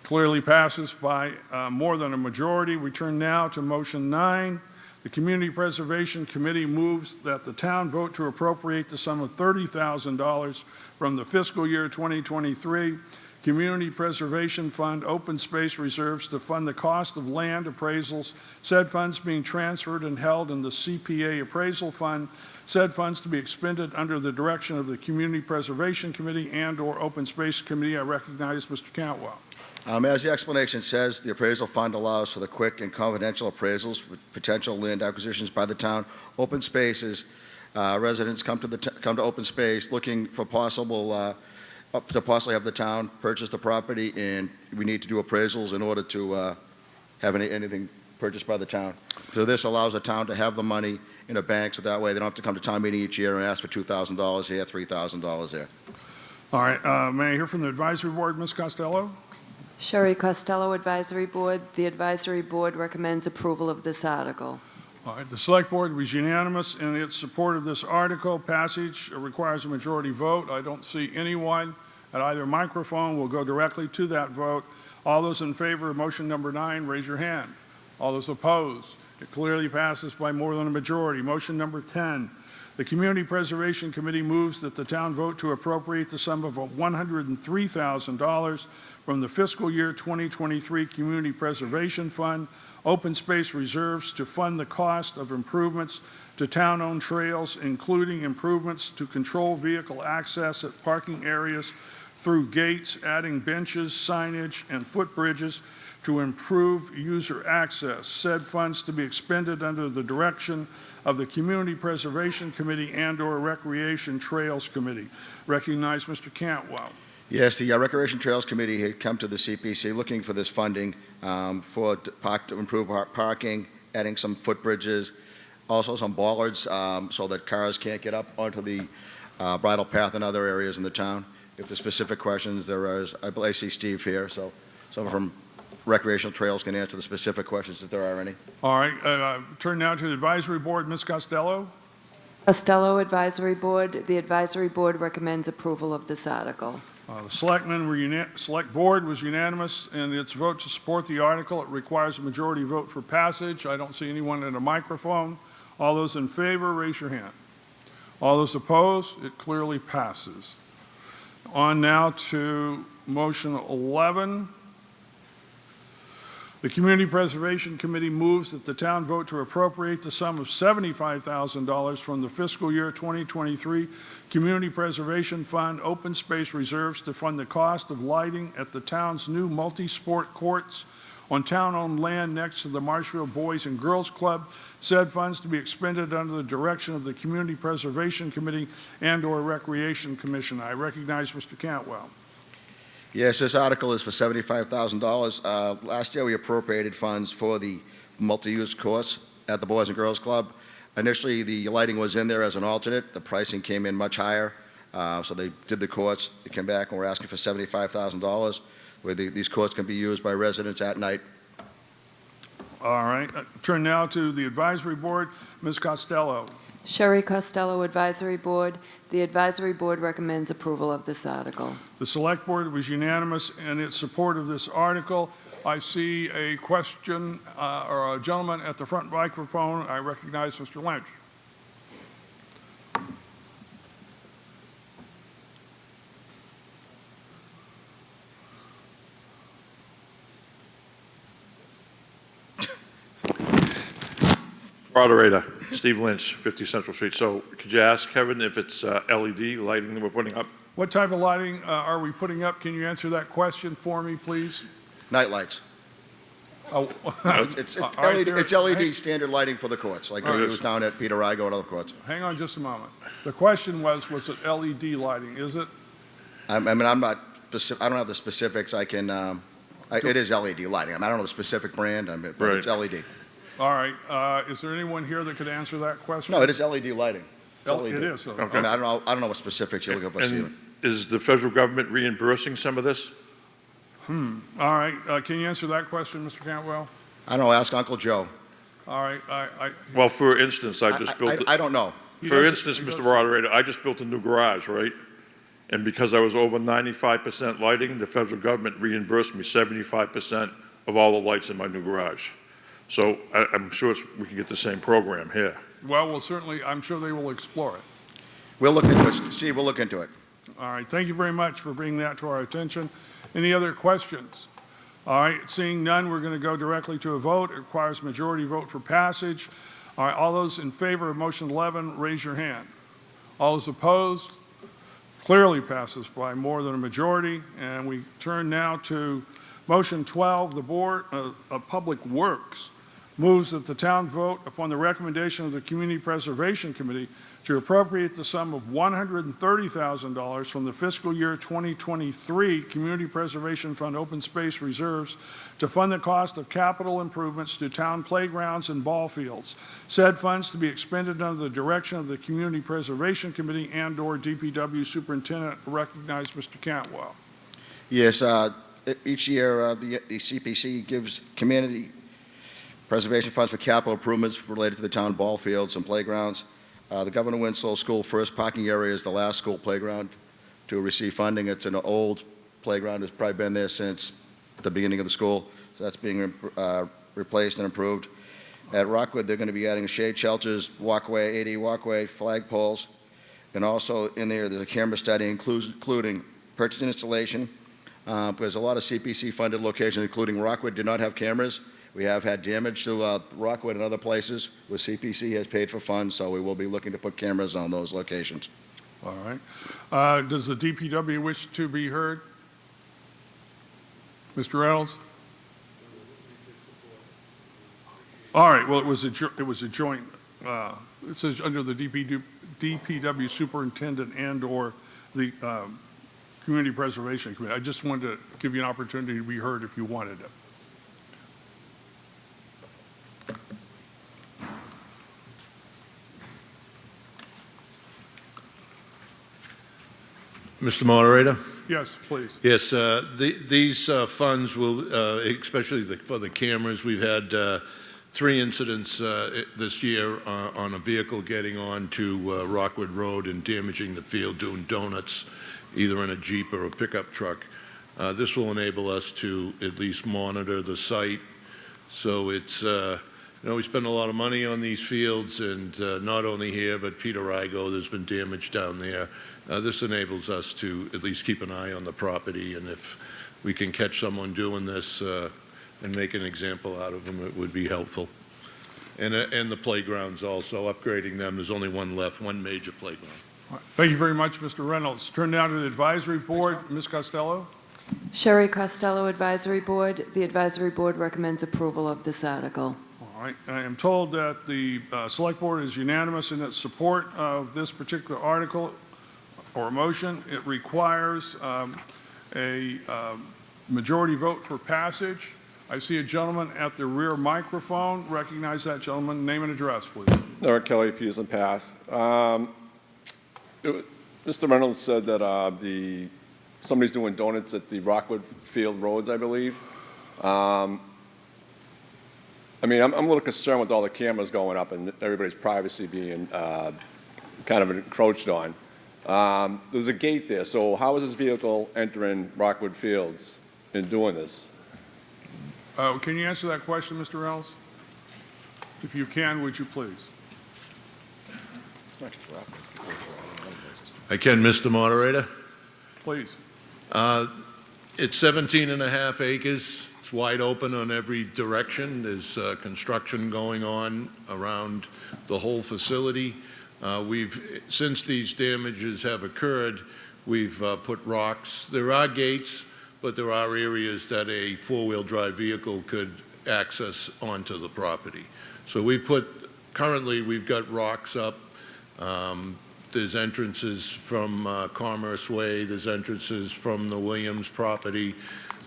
Clearly passes by more than a majority. We turn now to motion 9. The Community Preservation Committee moves that the town vote to appropriate the sum of $30,000 from the fiscal year 2023 Community Preservation Fund open space reserves to fund the cost of land appraisals, said funds being transferred and held in the CPA Appraisal Fund, said funds to be expended under the direction of the Community Preservation Committee and/or Open Space Committee. I recognize Mr. Cantwell. As the explanation says, the appraisal fund allows for the quick and confidential appraisals for potential land acquisitions by the town. Open spaces, residents come to open space looking for possible to possibly have the town purchase the property, and we need to do appraisals in order to have anything purchased by the town. So this allows the town to have the money in a bank, so that way they don't have to come to town meeting each year and ask for $2,000 here, $3,000 there. All right, may I hear from the advisory board, Ms. Costello? Sherry Costello Advisory Board. The advisory board recommends approval of this article. All right, the select board was unanimous in its support of this article. Passage requires a majority vote. I don't see anyone at either microphone will go directly to that vote. All those in favor of motion number 9, raise your hand. All those opposed? It clearly passes by more than a majority. Motion number 10. The Community Preservation Committee moves that the town vote to appropriate the sum of $103,000 from the fiscal year 2023 Community Preservation Fund, open space reserves to fund the cost of improvements to town-owned trails, including improvements to control vehicle access at parking areas through gates, adding benches, signage, and footbridges to improve user access. Said funds to be expended under the direction of the Community Preservation Committee and/or Recreation Trails Committee. Recognize Mr. Cantwell. Yes, the Recreation Trails Committee had come to the CPC looking for this funding to improve parking, adding some footbridges, also some bollards so that cars can't get up onto the bridle path in other areas in the town. If there's specific questions, I see Steve here, so someone from Recreational Trails can answer the specific questions if there are any. All right, turn now to the advisory board. Ms. Costello. Costello Advisory Board. The Advisory Board recommends approval of this article. The select board was unanimous in its vote to support the article. It requires a majority vote for passage. I don't see anyone at a microphone. All those in favor, raise your hand. All those opposed, it clearly passes. On now to motion 11. The Community Preservation Committee moves that the town vote to appropriate the sum of $75,000 from the fiscal year 2023 Community Preservation Fund open space reserves to fund the cost of lighting at the town's new multi-sport courts on town-owned land next to the Marshfield Boys and Girls Club. Said funds to be expended under the direction of the Community Preservation Committee and/or Recreation Commission. I recognize Mr. Cantwell. Yes, this article is for $75,000. Last year, we appropriated funds for the multi-use course at the Boys and Girls Club. Initially, the lighting was in there as an alternate. The pricing came in much higher, so they did the courts. They came back and we're asking for $75,000, where these courts can be used by residents at night. All right. Turn now to the advisory board. Ms. Costello. Sherry Costello Advisory Board. The Advisory Board recommends approval of this article. The select board was unanimous in its support of this article. I see a question or a gentleman at the front microphone. I recognize Mr. Lynch. Moderator, Steve Lynch, 50 Central Street. So could you ask Kevin if it's LED lighting that we're putting up? What type of lighting are we putting up? Can you answer that question for me, please? Night lights. Oh, it's LED standard lighting for the courts, like it was down at Peter Igo and other courts. Hang on just a moment. The question was it LED lighting? Is it? I mean, I'm not specific. I don't have the specifics. I can. It is LED lighting. I don't know the specific brand. But it's LED. All right. Is there anyone here that could answer that question? No, it is LED lighting. LED. It is. Okay. I mean, I don't know what specifics you're looking for, Stephen. Is the federal government reimbursing some of this? All right. Can you answer that question, Mr. Cantwell? I don't know. Ask Uncle Joe. All right. Well, for instance, I just built. I don't know. For instance, Mr. Moderator, I just built a new garage, right? And because I was over 95% lighting, the federal government reimbursed me 75% of all the lights in my new garage. So I'm sure we can get the same program here. Well, certainly, I'm sure they will explore it. We'll look into it, Steve. We'll look into it. All right. Thank you very much for bringing that to our attention. Any other questions? All right. Seeing none, we're going to go directly to a vote. It requires majority vote for passage. All right. All those in favor of motion 11, raise your hand. All those opposed? Clearly passes by more than a majority. And we turn now to motion 12. The Board of Public Works moves that the town vote upon the recommendation of the Community Preservation Committee to appropriate the sum of $130,000 from the fiscal year 2023 Community Preservation Fund open space reserves to fund the cost of capital improvements to town playgrounds and ball fields. Said funds to be expended under the direction of the Community Preservation Committee and/or DPW Superintendent. Recognize Mr. Cantwell. Yes. Each year, the CPC gives community preservation funds for capital improvements related to the town ball fields and playgrounds. The Governor Winslow School first parking area is the last school playground to receive funding. It's an old playground. It's probably been there since the beginning of the school, so that's being replaced and improved. At Rockwood, they're going to be adding shade shelters, walkway, AD walkway, flag poles, and also in there's a camera study including purchase and installation. There's a lot of CPC-funded locations, including Rockwood, do not have cameras. We have had damage to Rockwood and other places where CPC has paid for funds, so we will be looking to put cameras on those locations. All right. Does the DPW wish to be heard? Mr. Reynolds? All right, well, it was a joint, it says under the DPW superintendent and/or the Community Preservation Committee. I just wanted to give you an opportunity to be heard if you wanted it. Mr. Moderator? Yes, please. Yes, these funds will, especially for the cameras, we've had 3 incidents this year on a vehicle getting on to Rockwood Road and damaging the field, doing donuts, either in a Jeep or a pickup truck. This will enable us to at least monitor the site. So it's, we spend a lot of money on these fields, and not only here, but Peter Igo, there's been damage down there. This enables us to at least keep an eye on the property, and if we can catch someone doing this and make an example out of them, it would be helpful. And the playgrounds also, upgrading them. There's only one left, one major playground. All right. Thank you very much, Mr. Reynolds. Turn now to the advisory board. Ms. Costello? Sherry Costello, Advisory Board. The Advisory Board recommends approval of this article. All right. I am told that the select board is unanimous in its support of this particular article or motion. It requires a majority vote for passage. I see a gentleman at the rear microphone. Recognize that gentleman. Name and address, please. Eric Kelly, Peterson Path. Mr. Reynolds said that somebody's doing donuts at the Rockwood Field Roads, I believe. I mean, I'm a little concerned with all the cameras going up and everybody's privacy being kind of encroached on. There's a gate there, so how is this vehicle entering Rockwood Fields and doing this? Can you answer that question, Mr. Reynolds? If you can, would you please? I can, Mr. Moderator. Please. It's 17.5 acres. It's wide open on every direction. There's construction going on around the whole facility. Since these damages have occurred, we've put rocks. There are gates, but there are areas that a four-wheel drive vehicle could access onto the property. So currently we've got rocks up. There's entrances from Commerce Way. There's entrances from the Williams property.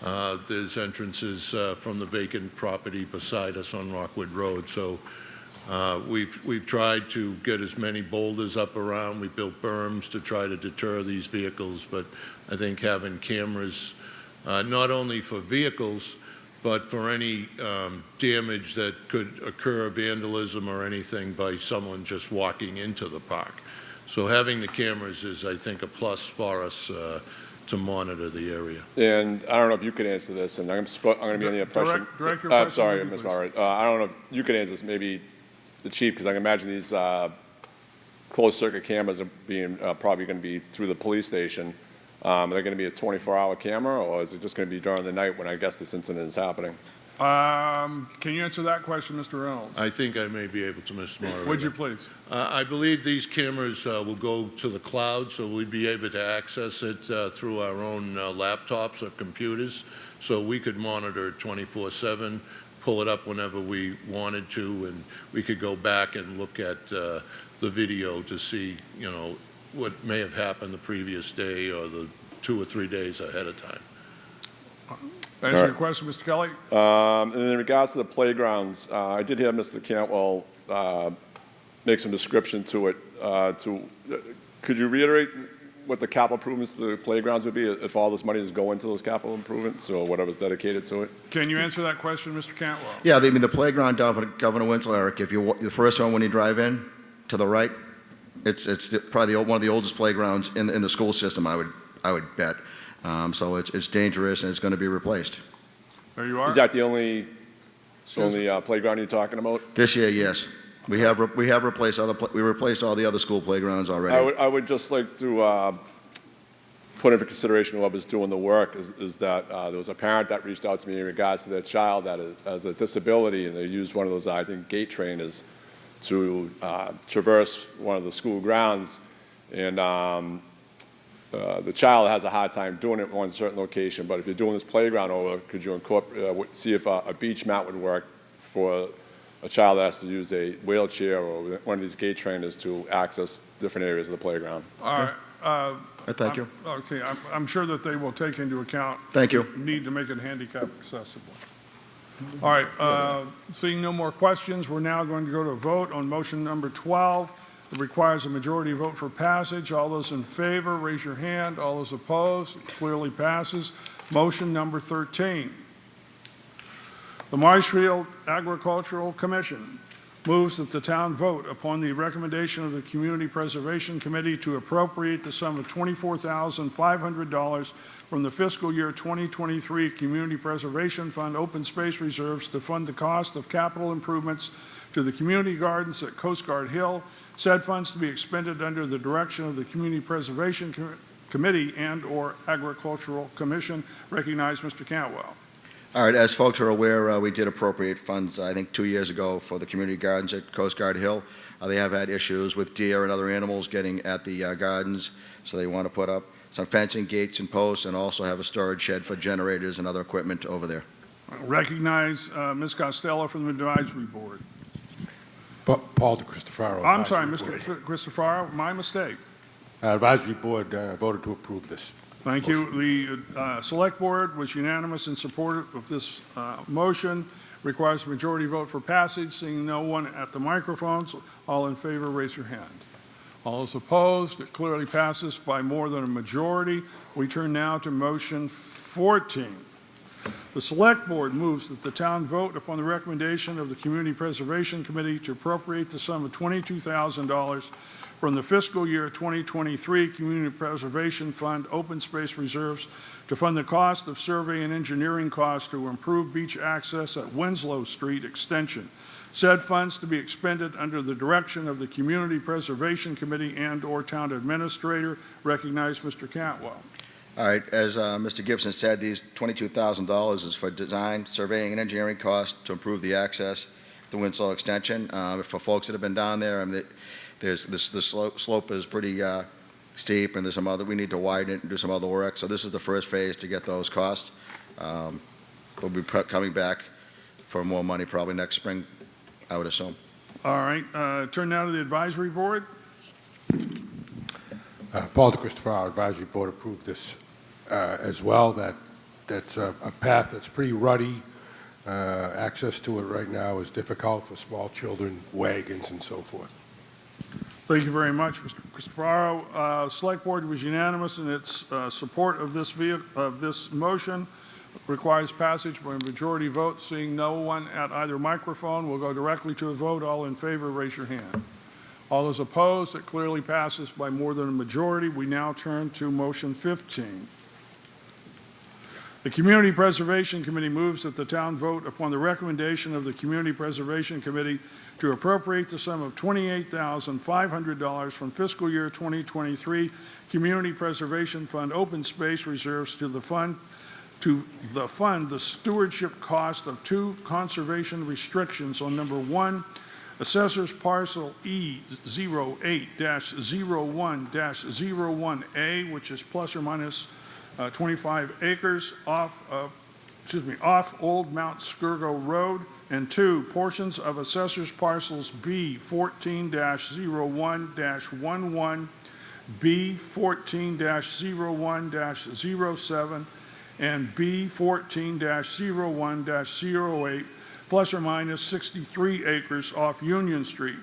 There's entrances from the vacant property beside us on Rockwood Road. So we've tried to get as many boulders up around. We built berms to try to deter these vehicles, but I think having cameras, not only for vehicles, but for any damage that could occur, vandalism or anything by someone just walking into the park. So having the cameras is, I think, a plus for us to monitor the area. And I don't know if you could answer this, and I'm going to be on the impression. Direct your question. Sorry, Ms. Murray. I don't know if you could answer this, maybe the chief, because I can imagine these closed-circuit cameras are being probably going to be through the police station. Are they going to be a 24-hour camera, or is it just going to be during the night when I guess this incident is happening? Can you answer that question, Mr. Reynolds? I think I may be able to, Mr. Moderator. Would you please? I believe these cameras will go to the cloud, so we'd be able to access it through our own laptops or computers. So we could monitor it 24/7, pull it up whenever we wanted to, and we could go back and look at the video to see, what may have happened the previous day or the 2 or 3 days ahead of time. Answer your question, Mr. Kelly. And in regards to the playgrounds, I did hear Mr. Cantwell make some description to it. Could you reiterate what the capital improvements to the playgrounds would be if all this money is going to those capital improvements or whatever's dedicated to it? Can you answer that question, Mr. Cantwell? Yeah, the playground down Governor Winslow, Eric, if you're the first one when you drive in, to the right, it's probably one of the oldest playgrounds in the school system, I would bet. So it's dangerous, and it's going to be replaced. There you are. Is that the only playground you're talking about? This year, yes. We have replaced we replaced all the other school playgrounds already. I would just like to put into consideration whoever's doing the work is that there was a parent that reached out to me in regards to their child that has a disability, and they used one of those, I think, gate trainers to traverse one of the school grounds, and the child has a hard time doing it in one certain location. But if you're doing this playground over, could you see if a beach mat would work for a child that has to use a wheelchair or one of these gate trainers to access different areas of the playground? All right. Thank you. Okay, I'm sure that they will take into account. Thank you. the Need to make it handicap accessible. All right, seeing no more questions, we're now going to go to a vote on motion number 12. It requires a majority vote for passage. All those in favor, raise your hand. All those opposed, it clearly passes. Motion number 13. The Marshfield Agricultural Commission moves that the town vote upon the recommendation of the Community Preservation Committee to appropriate the sum of $24,500 from the fiscal year 2023 Community Preservation Fund open space reserves to fund the cost of capital improvements to the community gardens at Coast Guard Hill. Said funds to be expended under the direction of the Community Preservation Committee and/or Agricultural Commission. Recognize Mr. Cantwell. All right, as folks are aware, we did appropriate funds, I think, 2 years ago for the community gardens at Coast Guard Hill. They have had issues with deer and other animals getting at the gardens, so they want to put up some fencing, gates, and posts, and also have a storage shed for generators and other equipment over there. Recognize Ms. Costello from the Advisory Board. Paul DeCristofaro. I'm sorry, Advisory Mr. Board. Christopher, my mistake. Advisory Board voted to approve this. Thank you. The Select Board was unanimous in support of this motion. Requires a majority vote for passage. Seeing no one at the microphones, all in favor, raise your hand. All those opposed, it clearly passes by more than a majority. We turn now to motion 14. The Select Board moves that the town vote upon the recommendation of the Community Preservation Committee to appropriate the sum of $22,000 from the fiscal year 2023 Community Preservation Fund open space reserves to fund the cost of survey and engineering costs to improve beach access at Winslow Street Extension. Said funds to be expended under the direction of the Community Preservation Committee and/or Town Administrator. Recognize Mr. Cantwell. All right, as Mr. Gibson said, these $22,000 is for design, surveying, and engineering costs to improve the access to Winslow Extension. For folks that have been down there, the slope is pretty steep, and there's some other, we need to widen it and do some other work. So this is the first phase to get those costs. We'll be coming back for more money probably next spring, I would assume. All right, turn now to the Advisory Board. Paul DeCristofaro, Advisory Board approved this as well. That's a path that's pretty ruddy. Access to it right now is difficult for small children, wagons, and so forth. Thank you very much, Mr. Cristofaro. Select Board was unanimous in its support of this motion. Requires passage by a majority vote. Seeing no one at either microphone, we'll go directly to a vote. All in favor, raise your hand. All those opposed, it clearly passes by more than a majority. We now turn to motion 15. The Community Preservation Committee moves that the town vote upon the recommendation of the Community Preservation Committee to appropriate the sum of $28,500 from fiscal year 2023 Community Preservation Fund open space reserves to fund the stewardship cost of two conservation restrictions on number 1, Assessor's Parcel E08-01-01A, which is plus or minus 25 acres off Old Mount Skirgo Road, and 2, portions of Assessor's Parcels B14-01-11, B14-01-07, and B14-01-08, plus or minus 63 acres off Union Street,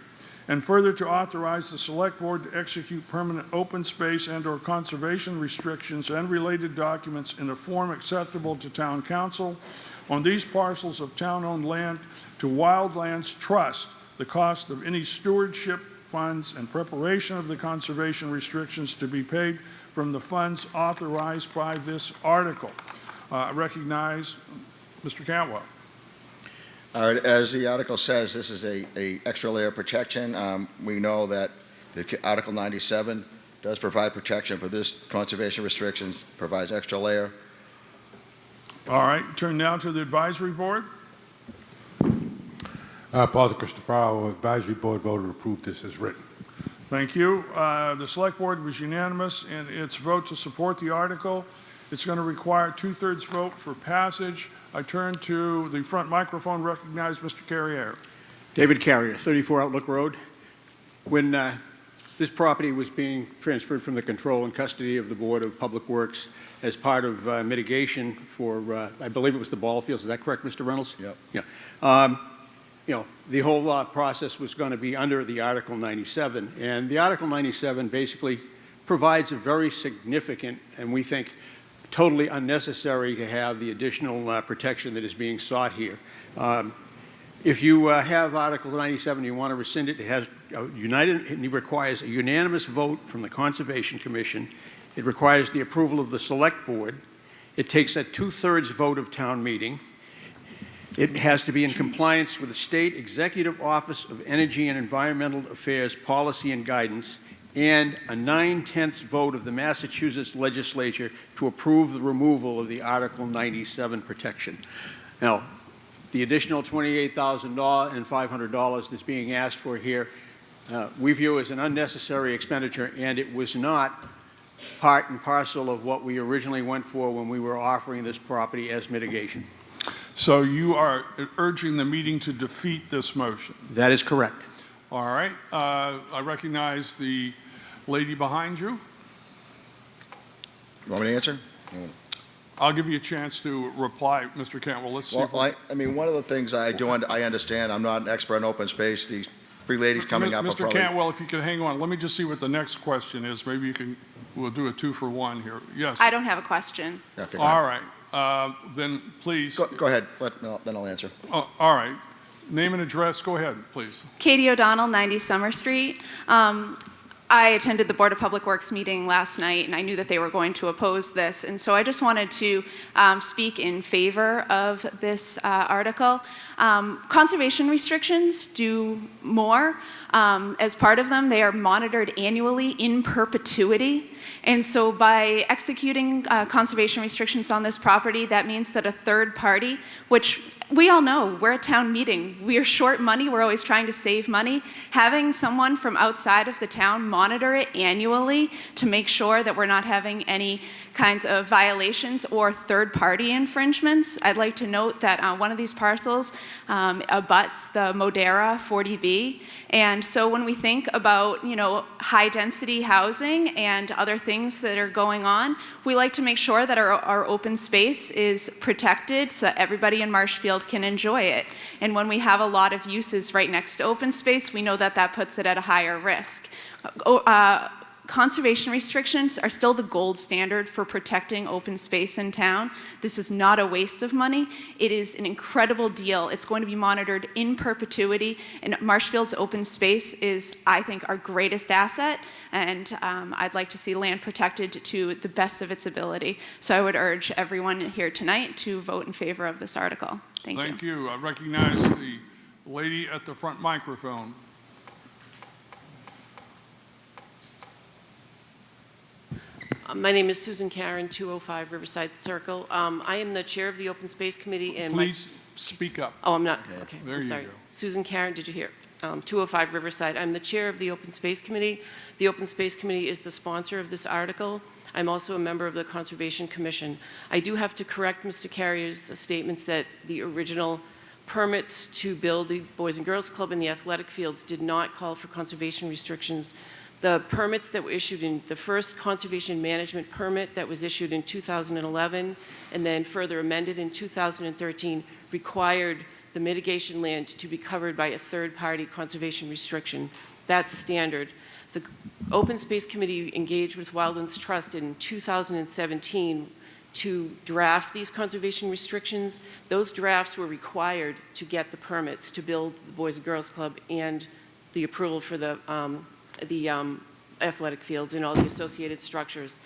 and further to authorize the Select Board to execute permanent open space and/or conservation restrictions and related documents in a form acceptable to Town Council on these parcels of town-owned land to Wildlands Trust, the cost of any stewardship funds and preparation of the conservation restrictions to be paid from the funds authorized by this article. I recognize Mr. Cantwell. All right, as the article says, this is a extra layer of protection. We know that Article 97 does provide protection, but this conservation restrictions provides extra layer. All right, turn now to the advisory board. Paul DeCristofaro, Advisory Board voted to approve this as written. Thank you. The select board was unanimous in its vote to support the article. It's going to require 2/3 vote for passage. I turn to the front microphone, recognize Mr. Carrier. David Carrier, 34 Outlook Road. When this property was being transferred from the control and custody of the Board of Public Works as part of mitigation for, I believe it was the ball fields, is that correct, Mr. Reynolds? Yep. Yeah. The whole process was going to be under the Article 97, and the Article 97 basically provides a very significant, and we think totally unnecessary to have the additional protection that is being sought here. If you have Article 97, you want to rescind it, it requires a unanimous vote from the Conservation Commission. It requires the approval of the Select Board. It takes a 2/3 vote of town meeting. It has to be in compliance with the State Executive Office of Energy and Environmental Affairs Policy and Guidance, and a 9/10 vote of the Massachusetts Legislature to approve the removal of the Article 97 protection. Now, the additional $28,500 that's being asked for here, we view as an unnecessary expenditure, and it was not part and parcel of what we originally went for when we were offering this property as mitigation. So you are urging the meeting to defeat this motion? That is correct. All right. I recognize the lady behind you. You want me to answer? I'll give you a chance to reply, Mr. Cantwell. Let's see. Well, I mean, one of the things I understand, I'm not an expert in open space. These three ladies coming up are Mr. probably... Cantwell, if you could hang on, let me just see what the next question is. Maybe we'll do a 2-for-1 here. Yes. I don't have a question. Okay, all right. Then please. Go ahead. Then I'll answer. All right. Name and address. Go ahead, please. Katie O'Donnell, 90 Summer Street. I attended the Board of Public Works meeting last night, and I knew that they were going to oppose this. And so I just wanted to speak in favor of this article. Conservation restrictions do more. As part of them, they are monitored annually in perpetuity. And so by executing conservation restrictions on this property, that means that a third party, which we all know, we're a town meeting. We are short money. We're always trying to save money. Having someone from outside of the town monitor it annually to make sure that we're not having any kinds of violations or third-party infringements. I'd like to note that one of these parcels abuts the Modera 40B. And so when we think about, high-density housing and other things that are going on, we like to make sure that our open space is protected so that everybody in Marshfield can enjoy it. And when we have a lot of uses right next to open space, we know that that puts it at a higher risk. Conservation restrictions are still the gold standard for protecting open space in town. This is not a waste of money. It is an incredible deal. It's going to be monitored in perpetuity, and Marshfield's open space is, I think, our greatest asset, and I'd like to see land protected to the best of its ability. So I would urge everyone here tonight to vote in favor of this article. Thank you. Thank you. I recognize the lady at the front microphone. My name is Susan Karen, 205 Riverside Circle. I am the chair of the Open Space Committee. And please speak up. Oh, I'm not. Okay, there I'm you sorry. go. Susan Karen, did you hear? 205 Riverside. I'm the chair of the Open Space Committee. The Open Space Committee is the sponsor of this article. I'm also a member of the Conservation Commission. I do have to correct Mr. Carrier's statements that the original permits to build the Boys and Girls Club in the athletic fields did not call for conservation restrictions. The permits that were issued in the first conservation management permit that was issued in 2011 and then further amended in 2013 required the mitigation land to be covered by a third-party conservation restriction. That's standard. The Open Space Committee engaged with Wildlands Trust in 2017 to draft these conservation restrictions. Those drafts were required to get the permits to build the Boys and Girls Club and the approval for the athletic fields and all the associated structures.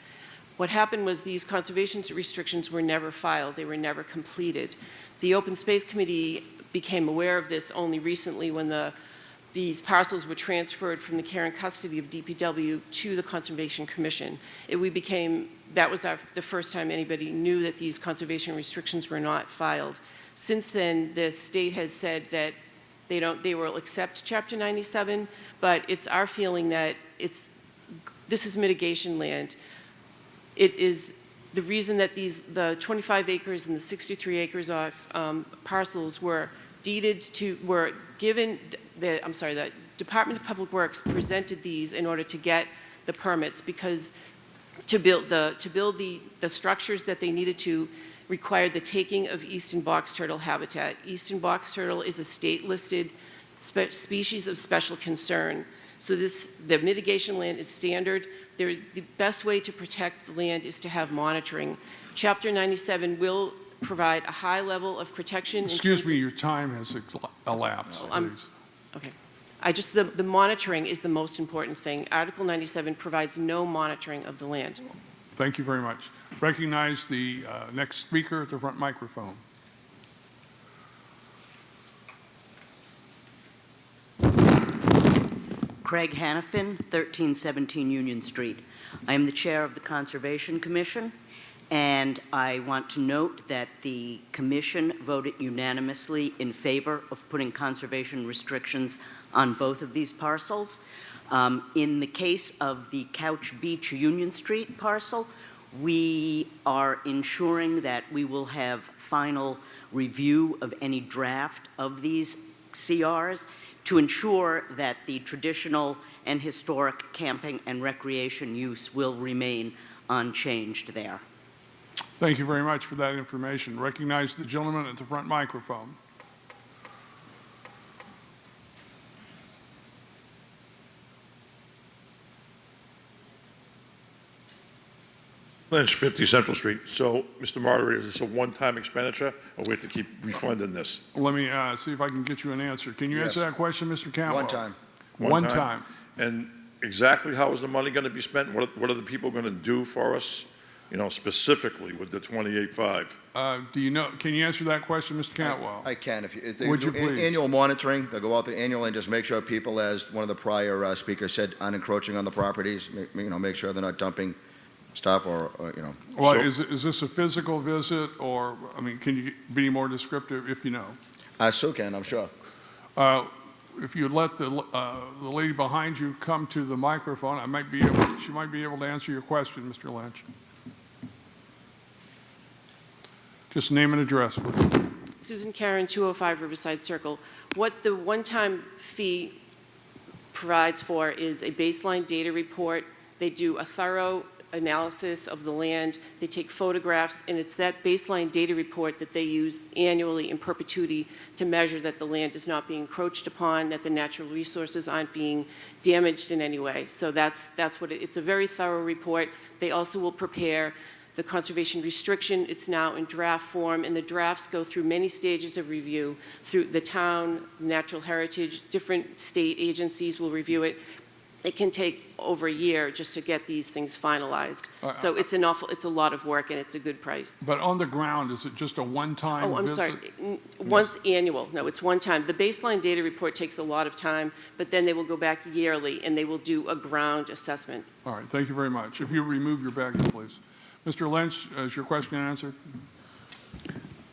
What happened was these conservation restrictions were never filed. They were never completed. The Open Space Committee became aware of this only recently when these parcels were transferred from the care and custody of DPW to the Conservation Commission. That was the first time anybody knew that these conservation restrictions were not filed. Since then, the state has said that they will accept Chapter 97, but it's our feeling that this is mitigation land. It is the reason that the 25 acres and the 63 acres of parcels were given, the Department of Public Works presented these in order to get the permits, because to build the structures that they needed to required the taking of eastern box turtle habitat. Eastern box turtle is a state-listed species of special concern. So the mitigation land is standard. The best way to protect the land is to have monitoring. Chapter 97 will provide a high level of protection. Excuse me, your time has elapsed, please. Okay. The monitoring is the most important thing. Article 97 provides no monitoring of the land. Thank you very much. Recognize the next speaker at the front microphone. Craig Hannafin, 1317 Union Street. I am the chair of the Conservation Commission, and I want to note that the commission voted unanimously in favor of putting conservation restrictions on both of these parcels. In the case of the Couch Beach Union Street parcel, we are ensuring that we will have final review of any draft of these CRs to ensure that the traditional and historic camping and recreation use will remain unchanged there. Thank you very much for that information. Recognize the gentleman at the front microphone. Lynch, 50 Central Street. So, Mr. Moderator, is this a one-time expenditure, or we have to keep refunding this? Let me see if I can get you an answer. Can you answer that question, Mr. Cantwell? One time. One time. And exactly how is the money going to be spent? What are the people going to do for us, specifically with the 28.5? Do you know? Can you answer that question, Mr. Cantwell? I can. If they Would do you please? annual monitoring, they'll go out there annually and just make sure people, as one of the prior speakers said, aren't encroaching on the properties. Make sure they're not dumping stuff or. Well, is this a physical visit, or can you be more descriptive if you know? I still can, I'm sure. If you let the lady behind you come to the microphone, she might be able to answer your question, Mr. Lynch. Just name and address, please. Susan Karen, 205 Riverside Circle. What the one-time fee provides for is a baseline data report. They do a thorough analysis of the land. They take photographs, and it's that baseline data report that they use annually in perpetuity to measure that the land is not being encroached upon, that the natural resources aren't being damaged in any way. So that's what it's a very thorough report. They also will prepare the conservation restriction. It's now in draft form, and the drafts go through many stages of review through the town, natural heritage, different state agencies will review it. It can take over a year just to get these things finalized. So it's a lot of work, and it's a good price. But on the ground, is it just a one-time visit? Oh, I'm sorry. Once annual. No, it's one time. The baseline data report takes a lot of time, but then they will go back yearly, and they will do a ground assessment. All right. Thank you very much. If you remove your baggage, please. Mr. Lynch, is your question answered?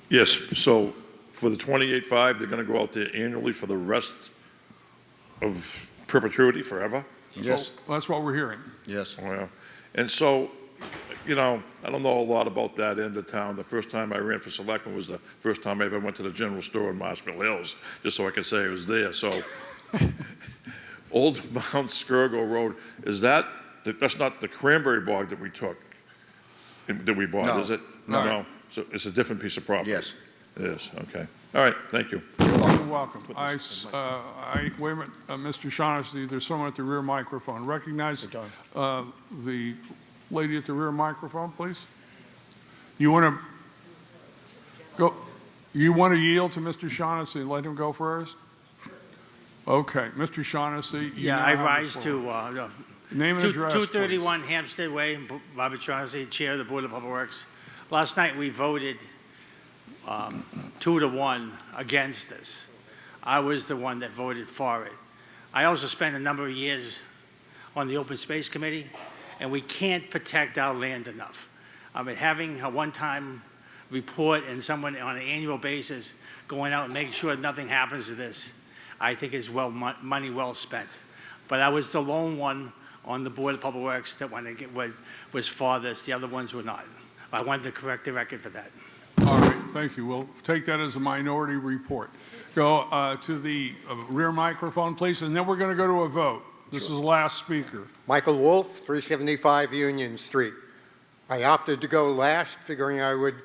Yes. So, for the 28.5, they're going to go out there annually for the rest of perpetuity, forever? Yes. Well, that's what we're hearing. Yes. Oh, yeah. And so, I don't know a lot about that end of town. The first time I ran for selectman was the first time I ever went to the general store in Marshfield Hills, just so I could say I was there. So, Old Mount Skirgo Road, that's not the cranberry bog that we took, that we bought, No. is it? No. So it's a different piece of property? Yes. It is, okay. All right, thank you. You're welcome. Wait a minute, Mr. Shaughnessy, there's someone at the rear microphone. Recognize the lady at the rear microphone, please. You want to yield to Mr. Shaughnessy and let him go first? Okay, Mr. Shaughnessy. Yeah, I rise to Name and address, 231 Hampstead Way, Robert Chauncey, Chair of the Board of Public Works. Last night we voted 2-1 against this. I was the one that voted for it. I also spent a number of years on the Open Space Committee, and we can't protect our land enough. I mean, having a one-time report and someone on an annual basis going out and making sure nothing happens to this, I think is money well spent. But I was the lone one on the Board of Public Works that was for this. The other ones were not. I wanted to correct the record for that. All right, thank you. We'll take that as a minority report. Go to the rear microphone, please, and then we're going to go to a vote. This is the last speaker. Michael Wolf, 375 Union Street. I opted to go last, figuring I would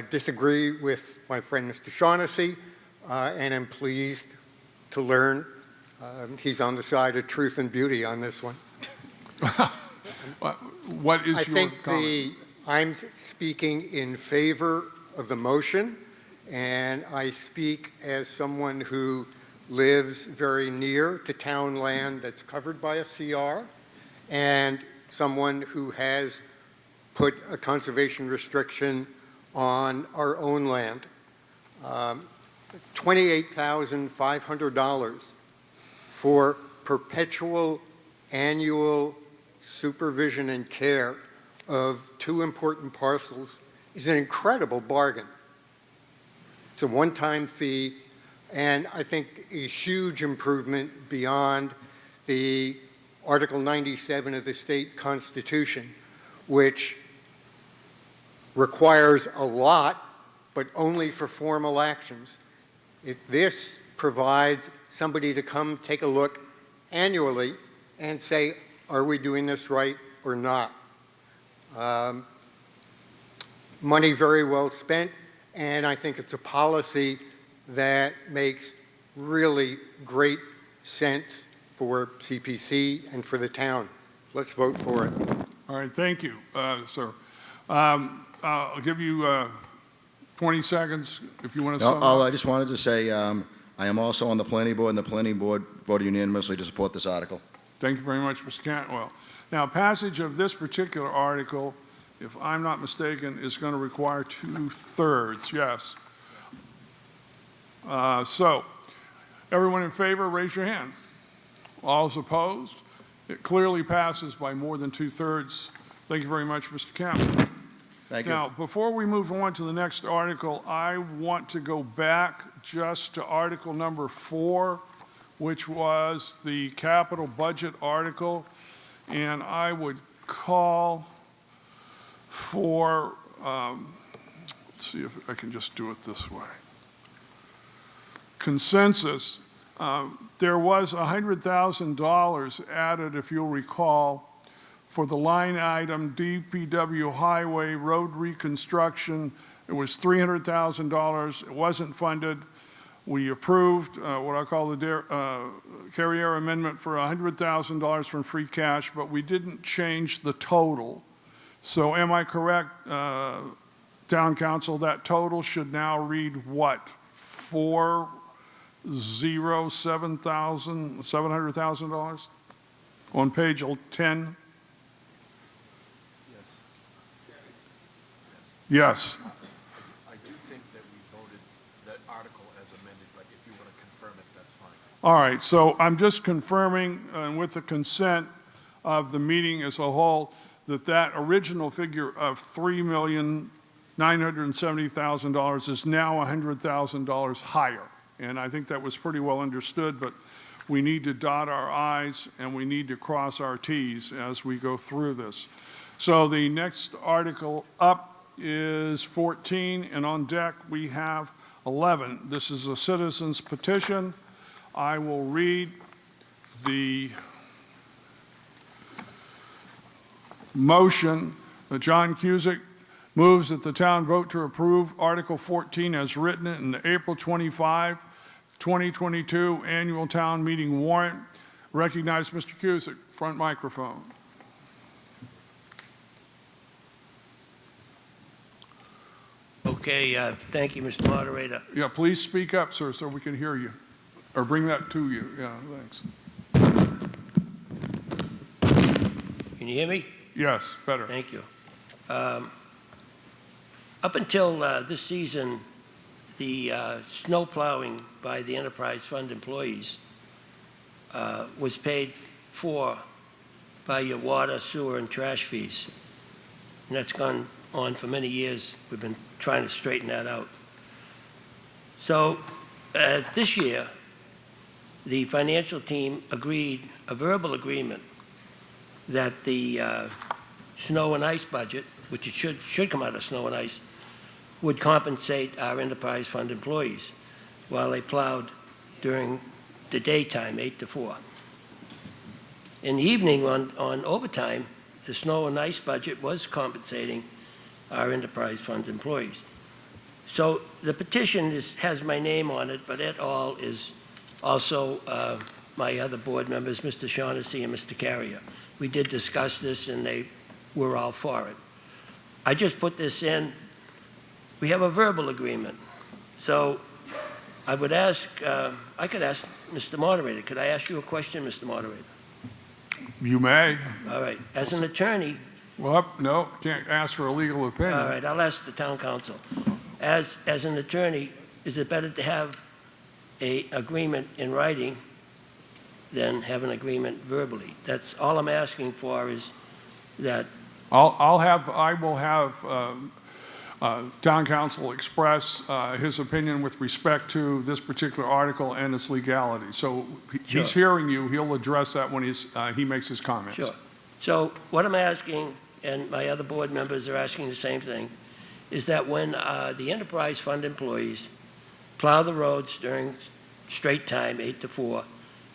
disagree with my friend Mr. Shaughnessy, and I'm pleased to learn he's on the side of truth and beauty on this one. What is your comment? I'm speaking in favor of the motion, and I speak as someone who lives very near to town land that's covered by a CR, and someone who has put a conservation restriction on our own land. $28,500 for perpetual annual supervision and care of two important parcels is an incredible bargain. It's a one-time fee, and I think a huge improvement beyond the Article 97 of the state constitution, which requires a lot, but only for formal actions. This provides somebody to come take a look annually and say, are we doing this right or not? Money very well spent, and I think it's a policy that makes really great sense for CPC and for the town. Let's vote for it. All right, thank you, sir. I'll give you 20 seconds if you want to sum up. I just wanted to say I am also on the planning board, and the planning board voted unanimously to support this article. Thank you very much, Mr. Cantwell. Now, passage of this particular article, if I'm not mistaken, is going to require 2/3. Yes. So, everyone in favor, raise your hand. All is opposed? It clearly passes by more than 2/3. Thank you very much, Mr. Cantwell. Thank you. Now, before we move on to the next article, I want to go back just to article number 4, which was the capital budget article, and I would call for, let's see if I can just do it this way. Consensus, there was $100,000 added, if you'll recall, for the line item DPW Highway Road Reconstruction. It was $300,000. It wasn't funded. We approved what I call the carry-over amendment for $100,000 from free cash, but we didn't change the total. So am I correct, Town Council, that total should now read what? $700,000 on page 10? Yes. I do think that we voted that article as amended, but if you want to confirm it, that's fine. All right, so I'm just confirming, with the consent of the meeting as a whole, that original figure of $3,970,000 is now $100,000 higher. And I think that was pretty well understood, but we need to dot our I's and we need to cross our T's as we go through this. So the next article up is 14, and on deck we have 11. This is a citizen's petition. I will read the motion. John Cusick moves that the town vote to approve Article 14 as written in the April 25, 2022 annual town meeting warrant. Recognize Mr. Cusick, front microphone. Okay, thank you, Mr. Moderator. Yeah, please speak up, sir, so we can hear you, or bring that to you. Yeah, thanks. Can you hear me? Yes, better. Thank you. Up until this season, the snow plowing by the enterprise fund employees was paid for by your water, sewer, and trash fees. And that's gone on for many years. We've been trying to straighten that out. So this year, the financial team agreed, a verbal agreement, that the snow and ice budget, which it should come out of snow and ice, would compensate our enterprise fund employees while they plowed during the daytime, 8 to 4. In the evening, on overtime, the snow and ice budget was compensating our enterprise fund employees. So the petition has my name on it, but it all is also my other board members, Mr. Shaughnessy and Mr. Carrier. We did discuss this, and they were all for it. I just put this in. We have a verbal agreement. So I would ask, I could ask Mr. Moderator. Could I ask you a question, Mr. Moderator? You may. All right. As an attorney. Well, no, can't ask for a legal opinion. All right. I'll ask the town council. As an attorney, is it better to have an agreement in writing than have an agreement verbally? That's all I'm asking for, is that. I will have town council express his opinion with respect to this particular article and its legality. So Sure. he's hearing you. He'll address that when he makes his comments. Sure. So what I'm asking, and my other board members are asking the same thing, is that when the enterprise fund employees plow the roads during straight time, 8 to 4,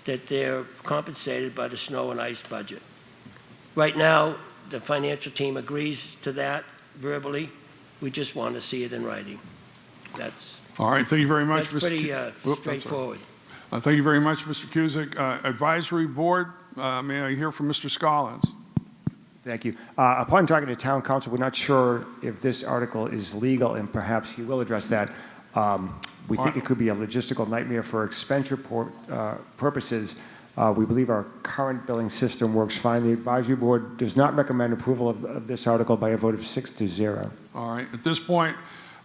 that they're compensated by the snow and ice budget. Right now, the financial team agrees to that verbally. We just want to see it in writing. That's all right. Thank you very much, that's Mr. pretty straightforward. Thank you very much, Mr. Cusick. Advisory Board, may I hear from Mr. Scollins? Thank you. Upon talking to town council, we're not sure if this article is legal, and perhaps he will address that. We think it could be a logistical nightmare for expense report purposes. We believe our current billing system works fine. The advisory board does not recommend approval of this article by a vote of 6-0. All right. At this point,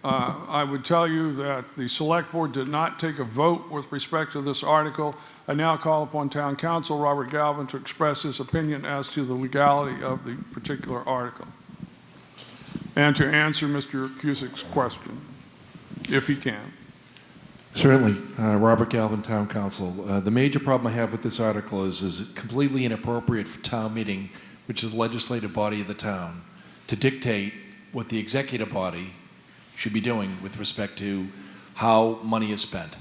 I would tell you that the select board did not take a vote with respect to this article. I now call upon town council Robert Galvin to express his opinion as to the legality of the particular article and to answer Mr. Cusick's question, if he can. Certainly. Robert Galvin, Town Council. The major problem I have with this article is completely inappropriate for town meeting, which is the legislative body of the town, to dictate what the executive body should be doing with respect to how money is spent.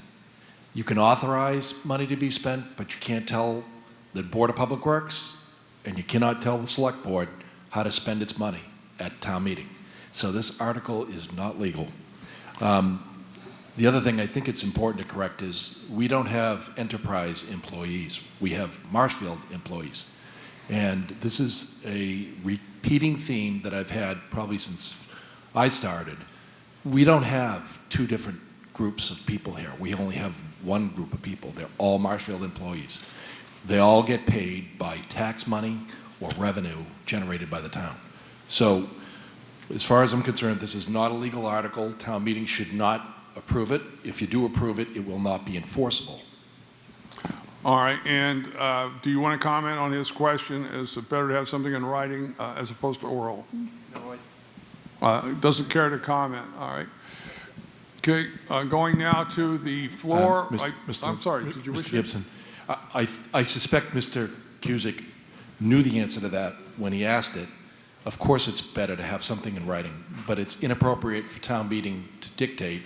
You can authorize money to be spent, but you can't tell the Board of Public Works, and you cannot tell the Select Board how to spend its money at town meeting. So this article is not legal. The other thing I think it's important to correct is we don't have enterprise employees. We have Marshfield employees. And this is a repeating theme that I've had probably since I started. We don't have two different groups of people here. We only have one group of people. They're all Marshfield employees. They all get paid by tax money or revenue generated by the town. So as far as I'm concerned, this is not a legal article. Town meeting should not approve it. If you do approve it, it will not be enforceable. All right, and do you want to comment on his question? Is it better to have something in writing as opposed to oral? No, doesn't care to comment. All right. Okay, going now to the floor. I'm sorry, did you wish Mr. Gibson, I suspect Mr. Cusick knew the answer to that when he asked it. Of course it's better to have something in writing, but it's inappropriate for town meeting to dictate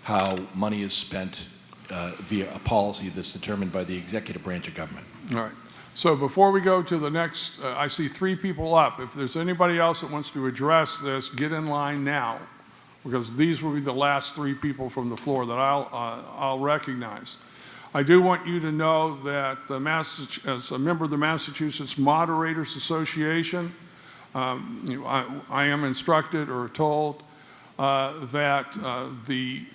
how money is spent via a policy that's determined by the executive branch of government. All right. So before we go to the next, I see 3 people up. If there's anybody else that wants to address this, get in line now, because these will be the last 3 people from the floor that I'll recognize. I do want you to know that as a member of the Massachusetts Moderators Association, I am instructed or told that the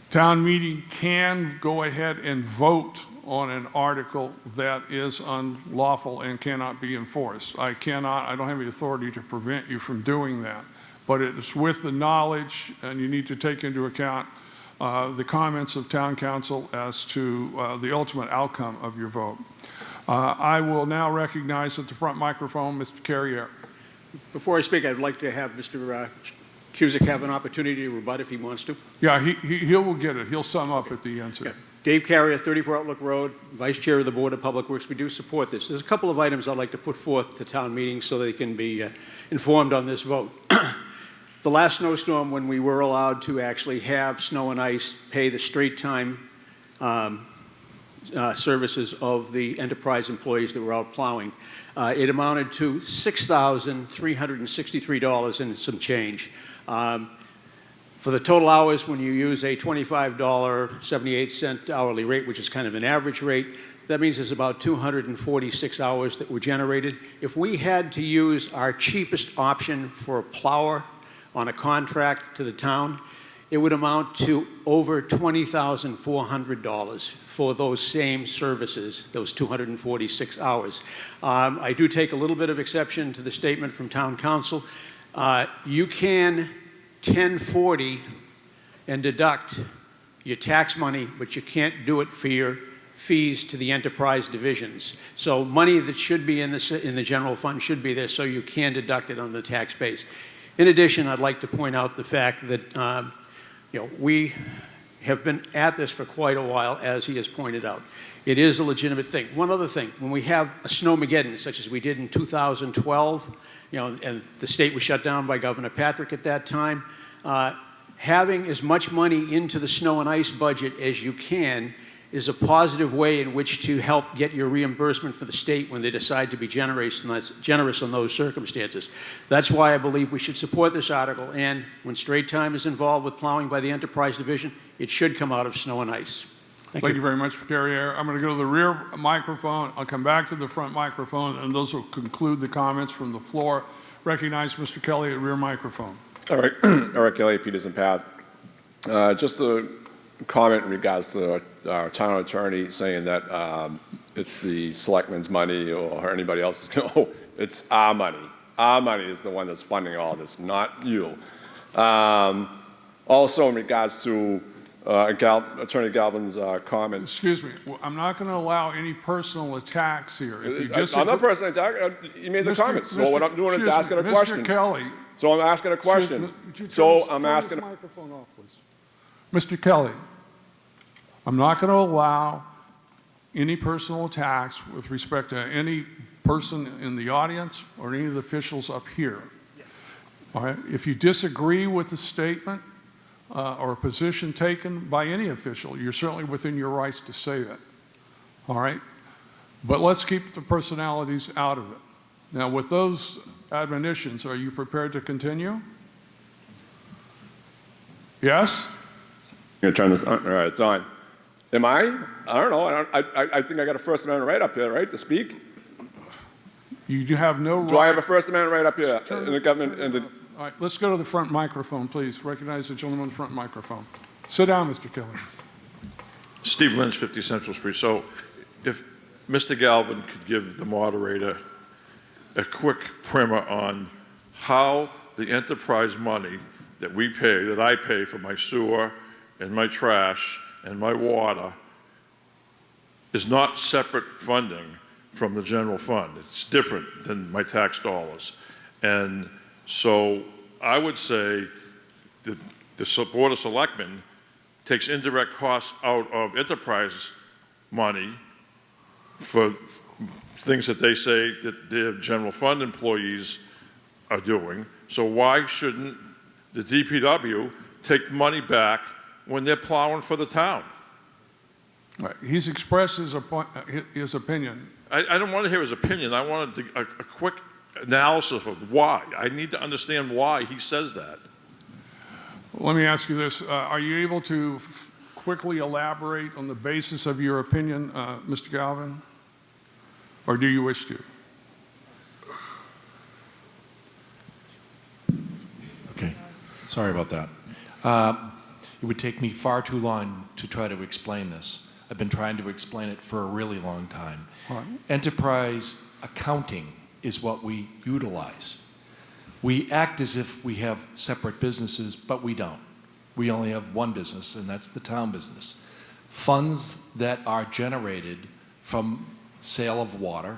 town meeting can go ahead and vote on an article that is unlawful and cannot be enforced. I don't have the authority to prevent you from doing that, but it is with the knowledge, and you need to take into account the comments of town council as to the ultimate outcome of your vote. I will now recognize at the front microphone Mr. Carrier. Before I speak, I'd like to have Mr. Cusick have an opportunity to rebut if he wants to. Yeah, he will get it. He'll sum up at the end. Okay. Dave Carrier, 34 Outlook Road, Vice Chair of the Board of Public Works. We do support this. There's a couple of items I'd like to put forth to town meetings so they can be informed on this vote. The last snowstorm, when we were allowed to actually have snow and ice pay the straight time services of the enterprise employees that were out plowing, it amounted to $6,363 and some change. For the total hours, when you use a $25.78 hourly rate, which is kind of an average rate, that means there's about 246 hours that were generated. If we had to use our cheapest option for a plower on a contract to the town, it would amount to over $20,400 for those same services, those 246 hours. I do take a little bit of exception to the statement from town council. You can 1040 and deduct your tax money, but you can't do it for your fees to the enterprise divisions. So money that should be in the general fund should be there, so you can deduct it on the tax base. In addition, I'd like to point out the fact that we have been at this for quite a while, as he has pointed out. It is a legitimate thing. One other thing, when we have a snowmageddon, such as we did in 2012, and the state was shut down by Governor Patrick at that time, having as much money into the snow and ice budget as you can is a positive way in which to help get your reimbursement for the state when they decide to be generous on those circumstances. That's why I believe we should support this article, and when straight time is involved with plowing by the enterprise division, it should come out of snow and ice. Thank you very much, Carrier. I'm going to go to the rear microphone. I'll come back to the front microphone, and those will conclude the comments from the floor. Recognize Mr. Kelly at rear microphone. All right, Eric Kelly, Peterson Path. Just a comment in regards to our town attorney saying that it's the selectmen's money or anybody else's. No, it's our money. Our money is the one that's funding all this, not you. Also, in regards to Attorney Galvin's comments. Excuse me. Well, I'm not going to allow any personal attacks here. If you I'm not personally attacking. You made the comments. So what I'm doing is asking a question. Mr. Kelly. So I'm asking a question. So I'm asking. Microphone off, please. Mr. Kelly, I'm not going to allow any personal attacks with respect to any person in the audience or any of the officials up here. All right. If you disagree with the statement or a position taken by any official, you're certainly within your rights to say that. All right? But let's keep the personalities out of it. Now, with those admonitions, are you prepared to continue? Yes? You're going to turn this on? All right, it's on. Am I? I don't know. I think I got a First Amendment right up here, right, to speak? You do have no right. Do I have a First Amendment right up here in the government? All right, let's go to the front microphone, please. Recognize the gentleman on the front microphone. Sit down, Mr. Kelly. Steve Lynch, 50 Central Street. So if Mr. Galvin could give the moderator a quick primer on how the enterprise money that we pay, that I pay for my sewer and my trash and my water, is not separate funding from the general fund. It's different than my tax dollars. And so I would say that the Board of Selectmen takes indirect costs out of enterprise money for things that they say that their general fund employees are doing. So why shouldn't the DPW take money back when they're plowing for the town? Right. He's expressed his opinion. I don't want to hear his opinion. I want a quick analysis of why. I need to understand why he says that. Let me ask you this. Are you able to quickly elaborate on the basis of your opinion, Mr. Galvin? Or do you wish to? Okay. Sorry about that. It would take me far too long to try to explain this. I've been trying to explain it for a really long time. Right. Enterprise accounting is what we utilize. We act as if we have separate businesses, but we don't. We only have one business, and that's the town business. Funds that are generated from sale of water,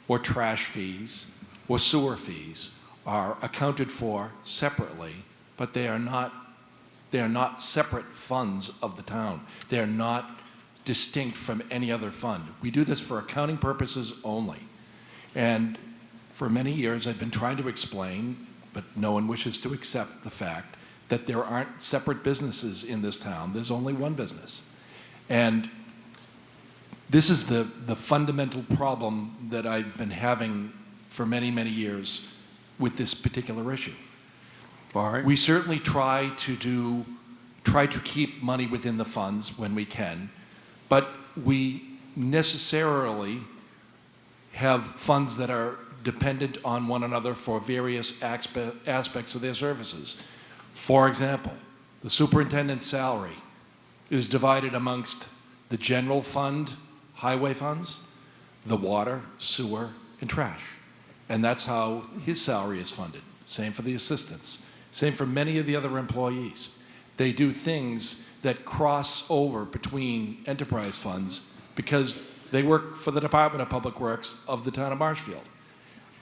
or trash fees, or sewer fees are accounted for separately, but they are not separate funds of the town. They are not distinct from any other fund. We do this for accounting purposes only. And for many years, I've been trying to explain, but no one wishes to accept the fact that there aren't separate businesses in this town. There's only one business. And this is the fundamental problem that I've been having for many, many years with this particular issue. All right. We certainly try to keep money within the funds when we can, but we necessarily have funds that are dependent on one another for various aspects of their services. For example, the superintendent's salary is divided amongst the general fund, highway funds, the water, sewer, and trash. And that's how his salary is funded. Same for the assistants. Same for many of the other employees. They do things that cross over between enterprise funds because they work for the Department of Public Works of the town of Marshfield.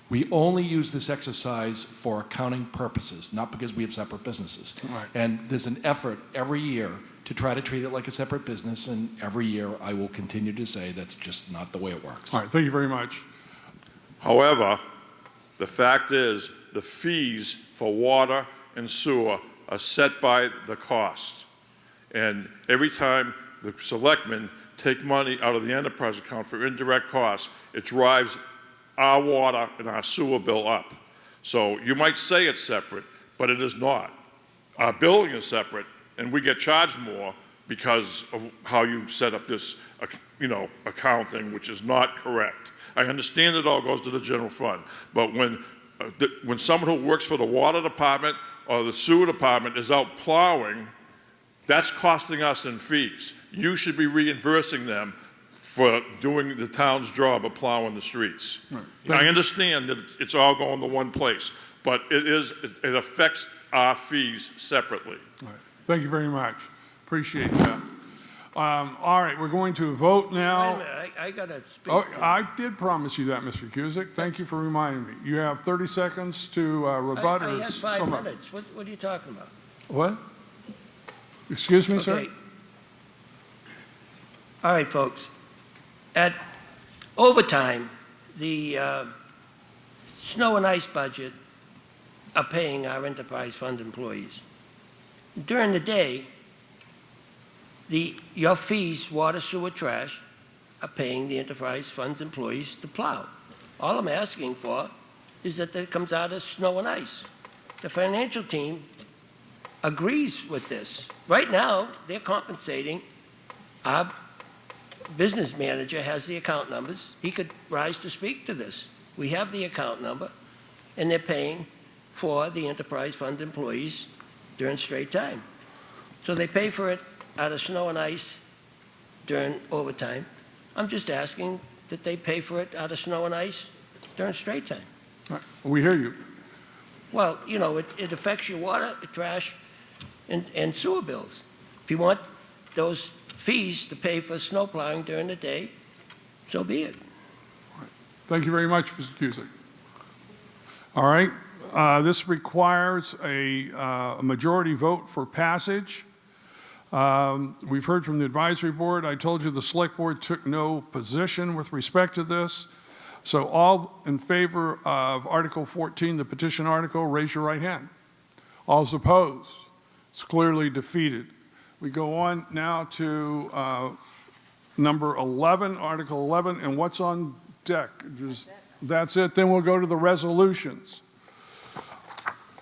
We only use this exercise for accounting purposes, not because we have separate businesses. Right. And there's an effort every year to try to treat it like a separate business, and every year I will continue to say that's just not the way it works. All right, thank you very much. However, the fact is, the fees for water and sewer are set by the cost. And every time the selectmen take money out of the enterprise account for indirect costs, it drives our water and our sewer bill up. So you might say it's separate, but it is not. Our billing is separate, and we get charged more because of how you set up this, accounting, which is not correct. I understand it all goes to the general fund, but when someone who works for the water department or the sewer department is out plowing, that's costing us in fees. You should be reimbursing them for doing the town's job of plowing the streets. Right. I understand that it's all going to one place, but it affects our fees separately. All right. Thank you very much. Appreciate that. All right, we're going to vote now. Wait a minute, I got to speak. Oh, I did promise you that, Mr. Cusick. Thank you for reminding me. You have 30 seconds to rebut. I or had sum 5 up. minutes. What are you talking about? What? Excuse me, sir? Okay. All right, folks. At overtime, the snow and ice budget are paying our enterprise fund employees. During the day, your fees, water, sewer, trash, are paying the enterprise fund's employees to plow. All I'm asking for is that it comes out of snow and ice. The financial team agrees with this. Right now, they're compensating. Our business manager has the account numbers. He could rise to speak to this. We have the account number, and they're paying for the enterprise fund employees during straight time. So they pay for it out of snow and ice during overtime. I'm just asking that they pay for it out of snow and ice during straight time. All right, we hear you. Well, it affects your water, trash, and sewer bills. If you want those fees to pay for snow plowing during the day, so be it. Thank you very much, Mr. Cusick. All right, this requires a majority vote for passage. We've heard from the advisory board. I told you the select board took no position with respect to this. So all in favor of Article 14, the petition article, raise your right hand. All is opposed. It's clearly defeated. We go on now to number 11, Article 11, and what's on deck? That's it. Then we'll go to the resolutions.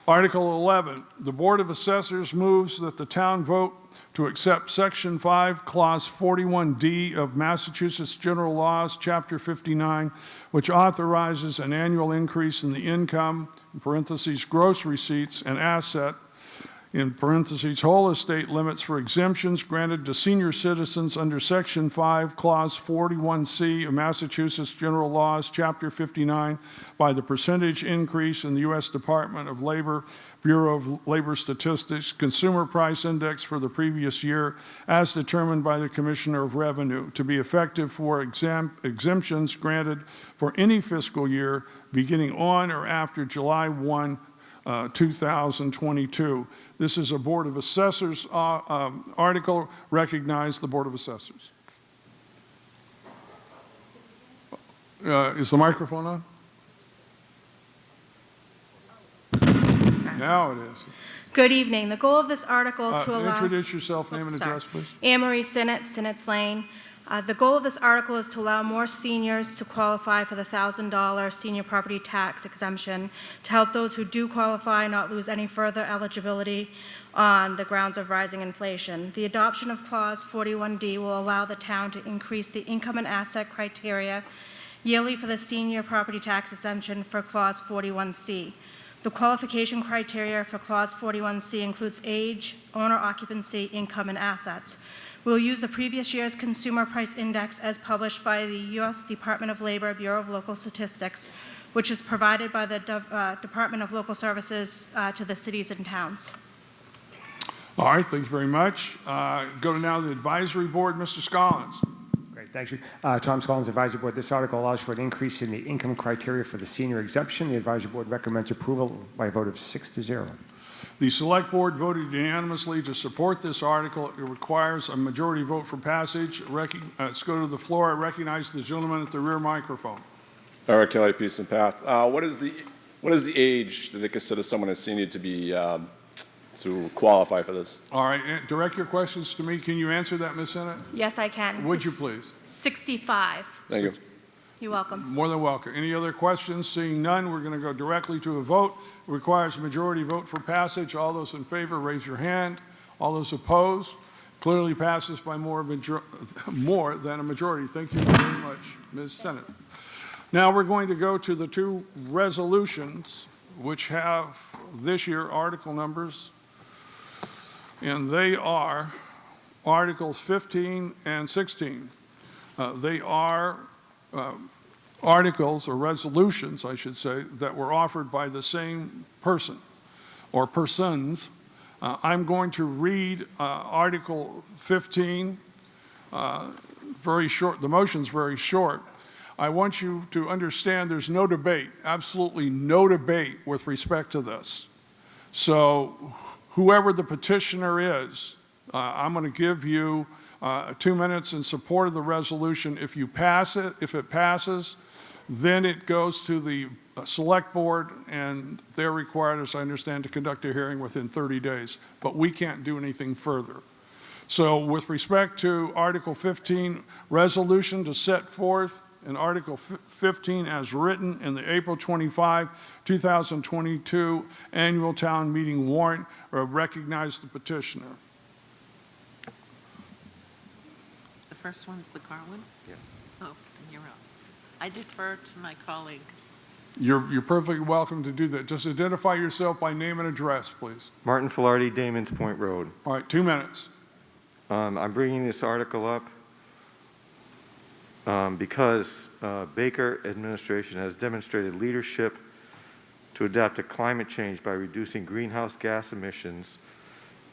Article 11, the Board of Assessors moves that the town vote to accept Section 5, Clause 41D of Massachusetts General Laws, Chapter 59, which authorizes an annual increase in the income, in parentheses, gross receipts and asset, in parentheses, whole estate limits for exemptions granted to senior citizens under Section 5, Clause 41C of Massachusetts General Laws, Chapter 59, by the percentage increase in the U.S. Department of Labor, Bureau of Labor Statistics, Consumer Price Index for the previous year, as determined by the Commissioner of Revenue, to be effective for exemptions granted for any fiscal year beginning on or after July 1, 2022. This is a Board of Assessors article. Recognize the Board of Assessors. Is the microphone on? Now it is. Good evening. The goal of this article to allow... Introduce yourself, name and address, please. Anne-Marie Sinnott, Sinnott's Lane. The goal of this article is to allow more seniors to qualify for the $1,000 senior property tax exemption to help those who do qualify not lose any further eligibility on the grounds of rising inflation. The adoption of Clause 41D will allow the town to increase the income and asset criteria yearly for the senior property tax exemption for Clause 41C. The qualification criteria for Clause 41C includes age, owner occupancy, income, and assets. We'll use the previous year's Consumer Price Index as published by the U.S. Department of Labor, Bureau of Local Statistics, which is provided by the Department of Local Services to the cities and towns. All right, thank you very much. Go to now the Advisory Board, Mr. Scollins. Great, thank you. Tom Scollins, Advisory Board. This article allows for an increase in the income criteria for the senior exemption. The Advisory Board recommends approval by a vote of 6-0. The Select Board voted unanimously to support this article. It requires a majority vote for passage. Let's go to the floor. I recognize the gentleman at the rear microphone. Eric Kelly, Peace and Path. What is the age that they consider someone a senior to be to qualify for this? All right, direct your questions to me. Can you answer that, Ms. Sinnott? Yes, I can. Would you please? 65. Thank you. You're welcome. More than welcome. Any other questions? Seeing none, we're going to go directly to a vote. It requires a majority vote for passage. All those in favor, raise your hand. All those opposed, clearly passes by more than a majority. Thank you very much, Ms. Sinnott. Now we're going to go to the two resolutions which have this year article numbers, and they are Articles 15 and 16. They are articles or resolutions, I should say, that were offered by the same person or persons. I'm going to read Article 15, very short. The motion's very short. I want you to understand there's no debate, absolutely no debate with respect to this. So whoever the petitioner is, I'm going to give you 2 minutes in support of the resolution. If you pass it, if it passes, then it goes to the Select Board, and they're required, as I understand, to conduct a hearing within 30 days. But we can't do anything further. So with respect to Article 15, resolution to set forth in Article 15 as written in the April 25, 2022 annual town meeting warrant, recognize the petitioner. The first one's the car one? Yeah. Oh, and you're up. I defer to my colleague. You're perfectly welcome to do that. Just identify yourself by name and address, please. Martin Filardi, Damons Point Road. All right, 2 minutes. I'm bringing this article up because Baker administration has demonstrated leadership to adapt to climate change by reducing greenhouse gas emissions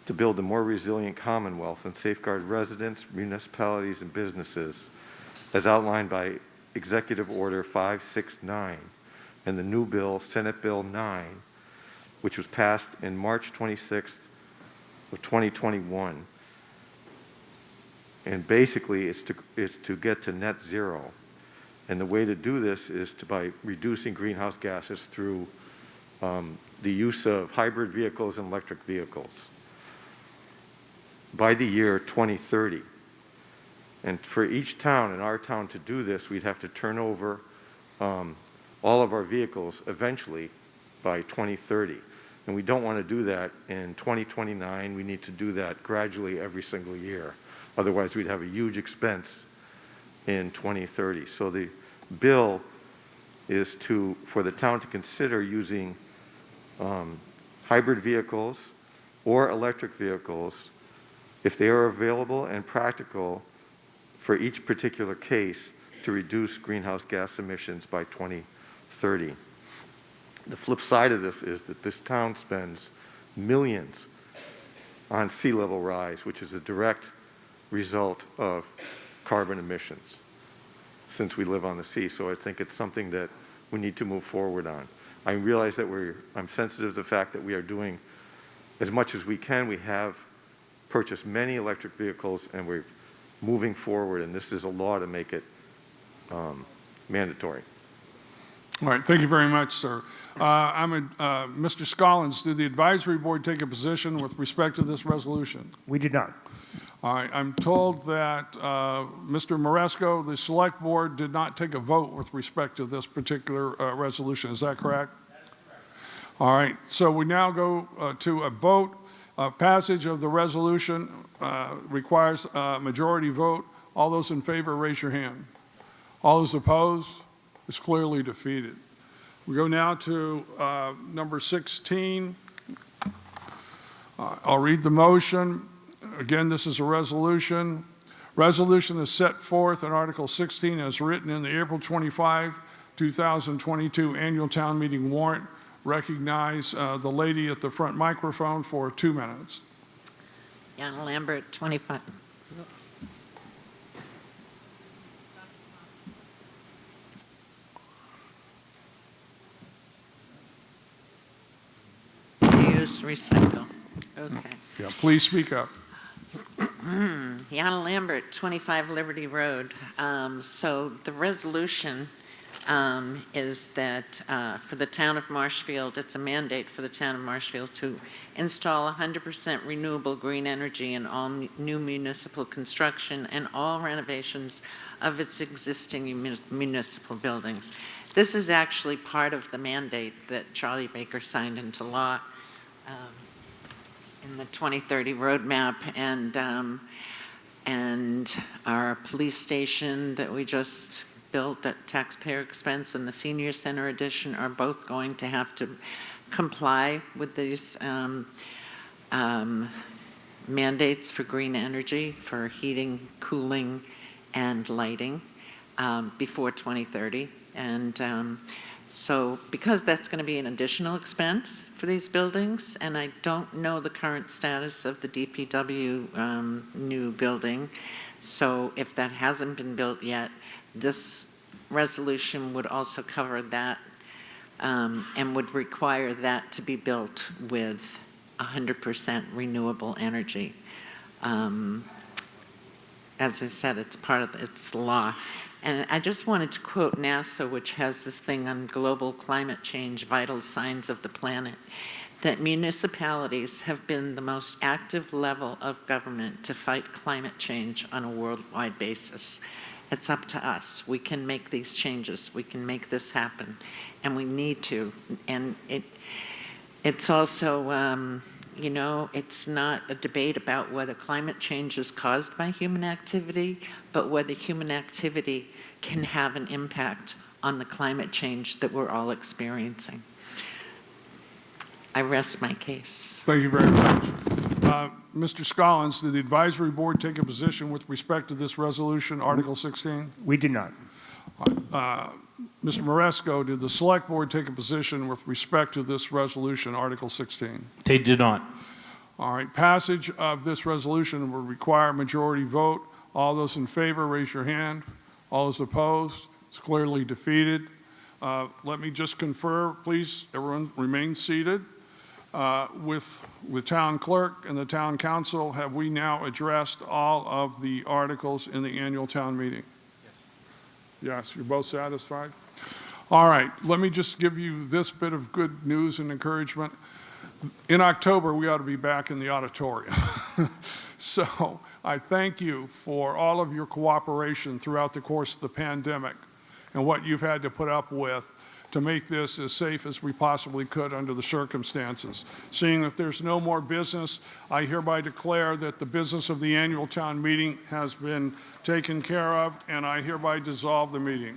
to build a more resilient Commonwealth and safeguard residents, municipalities, and businesses, as outlined by Executive Order 569 and the new bill, Senate Bill 9, which was passed in March 26th of 2021. And basically, it's to get to net zero. And the way to do this is by reducing greenhouse gases through the use of hybrid vehicles and electric vehicles by the year 2030. And for each town, in our town, to do this, we'd have to turn over all of our vehicles eventually by 2030. And we don't want to do that in 2029. We need to do that gradually every single year. Otherwise, we'd have a huge expense in 2030. So the bill is for the town to consider using hybrid vehicles or electric vehicles if they are available and practical for each particular case to reduce greenhouse gas emissions by 2030. The flip side of this is that this town spends millions on sea level rise, which is a direct result of carbon emissions since we live on the sea. So I think it's something that we need to move forward on. I realize that I'm sensitive to the fact that we are doing as much as we can. We have purchased many electric vehicles and we're moving forward, and this is a law to make it mandatory. All right, thank you very much, sir. Mr. Scollins, did the advisory board take a position with respect to this resolution? We did not. All right, I'm told that Mr. Maresco, the select board, did not take a vote with respect to this particular resolution. Is that correct? That is correct. All right, so we now go to a vote. Passage of the resolution requires a majority vote. All those in favor, raise your hand. All those opposed? It's clearly defeated. We go now to number 16. I'll read the motion. Again, this is a resolution. Resolution is set forth in Article 16 as written in the April 25, 2022 annual town meeting warrant. Recognize the lady at the front microphone for 2 minutes. Yana Lambert, 25. Oops. Use recycle. Okay. Yeah, please speak up. Yana Lambert, 25 Liberty Road. So the resolution is that for the town of Marshfield, it's a mandate for the town of Marshfield to install 100% renewable green energy in all new municipal construction and all renovations of its existing municipal buildings. This is actually part of the mandate that Charlie Baker signed into law in the 2030 roadmap, and our police station that we just built at taxpayer expense and the senior center addition are both going to have to comply with these mandates for green energy for heating, cooling, and lighting before 2030. And so because that's going to be an additional expense for these buildings, and I don't know the current status of the DPW new building, so if that hasn't been built yet, this resolution would also cover that and would require that to be built with 100% renewable energy. As I said, it's part of its law. And I just wanted to quote NASA, which has this thing on global climate change, vital signs of the planet, that municipalities have been the most active level of government to fight climate change on a worldwide basis. It's up to us. We can make these changes. We can make this happen. And we need to. And it's also, you know, it's not a debate about whether climate change is caused by human activity, but whether human activity can have an impact on the climate change that we're all experiencing. I rest my case. Thank you very much. Mr. Scollins, did the advisory board take a position with respect to this resolution, Article 16? We did not. Mr. Maresco, did the select board take a position with respect to this resolution, Article 16? They did not. All right, passage of this resolution will require a majority vote. All those in favor, raise your hand. All those opposed, it's clearly defeated. Let me just confer, please, everyone remain seated. With the town clerk and the town council, have we now addressed all of the articles in the annual town meeting? Yes. Yes, you're both satisfied? All right, let me just give you this bit of good news and encouragement. In October, we ought to be back in the auditorium. So I thank you for all of your cooperation throughout the course of the pandemic and what you've had to put up with to make this as safe as we possibly could under the circumstances. Seeing that there's no more business, I hereby declare that the business of the annual town meeting has been taken care of, and I hereby dissolve the meeting.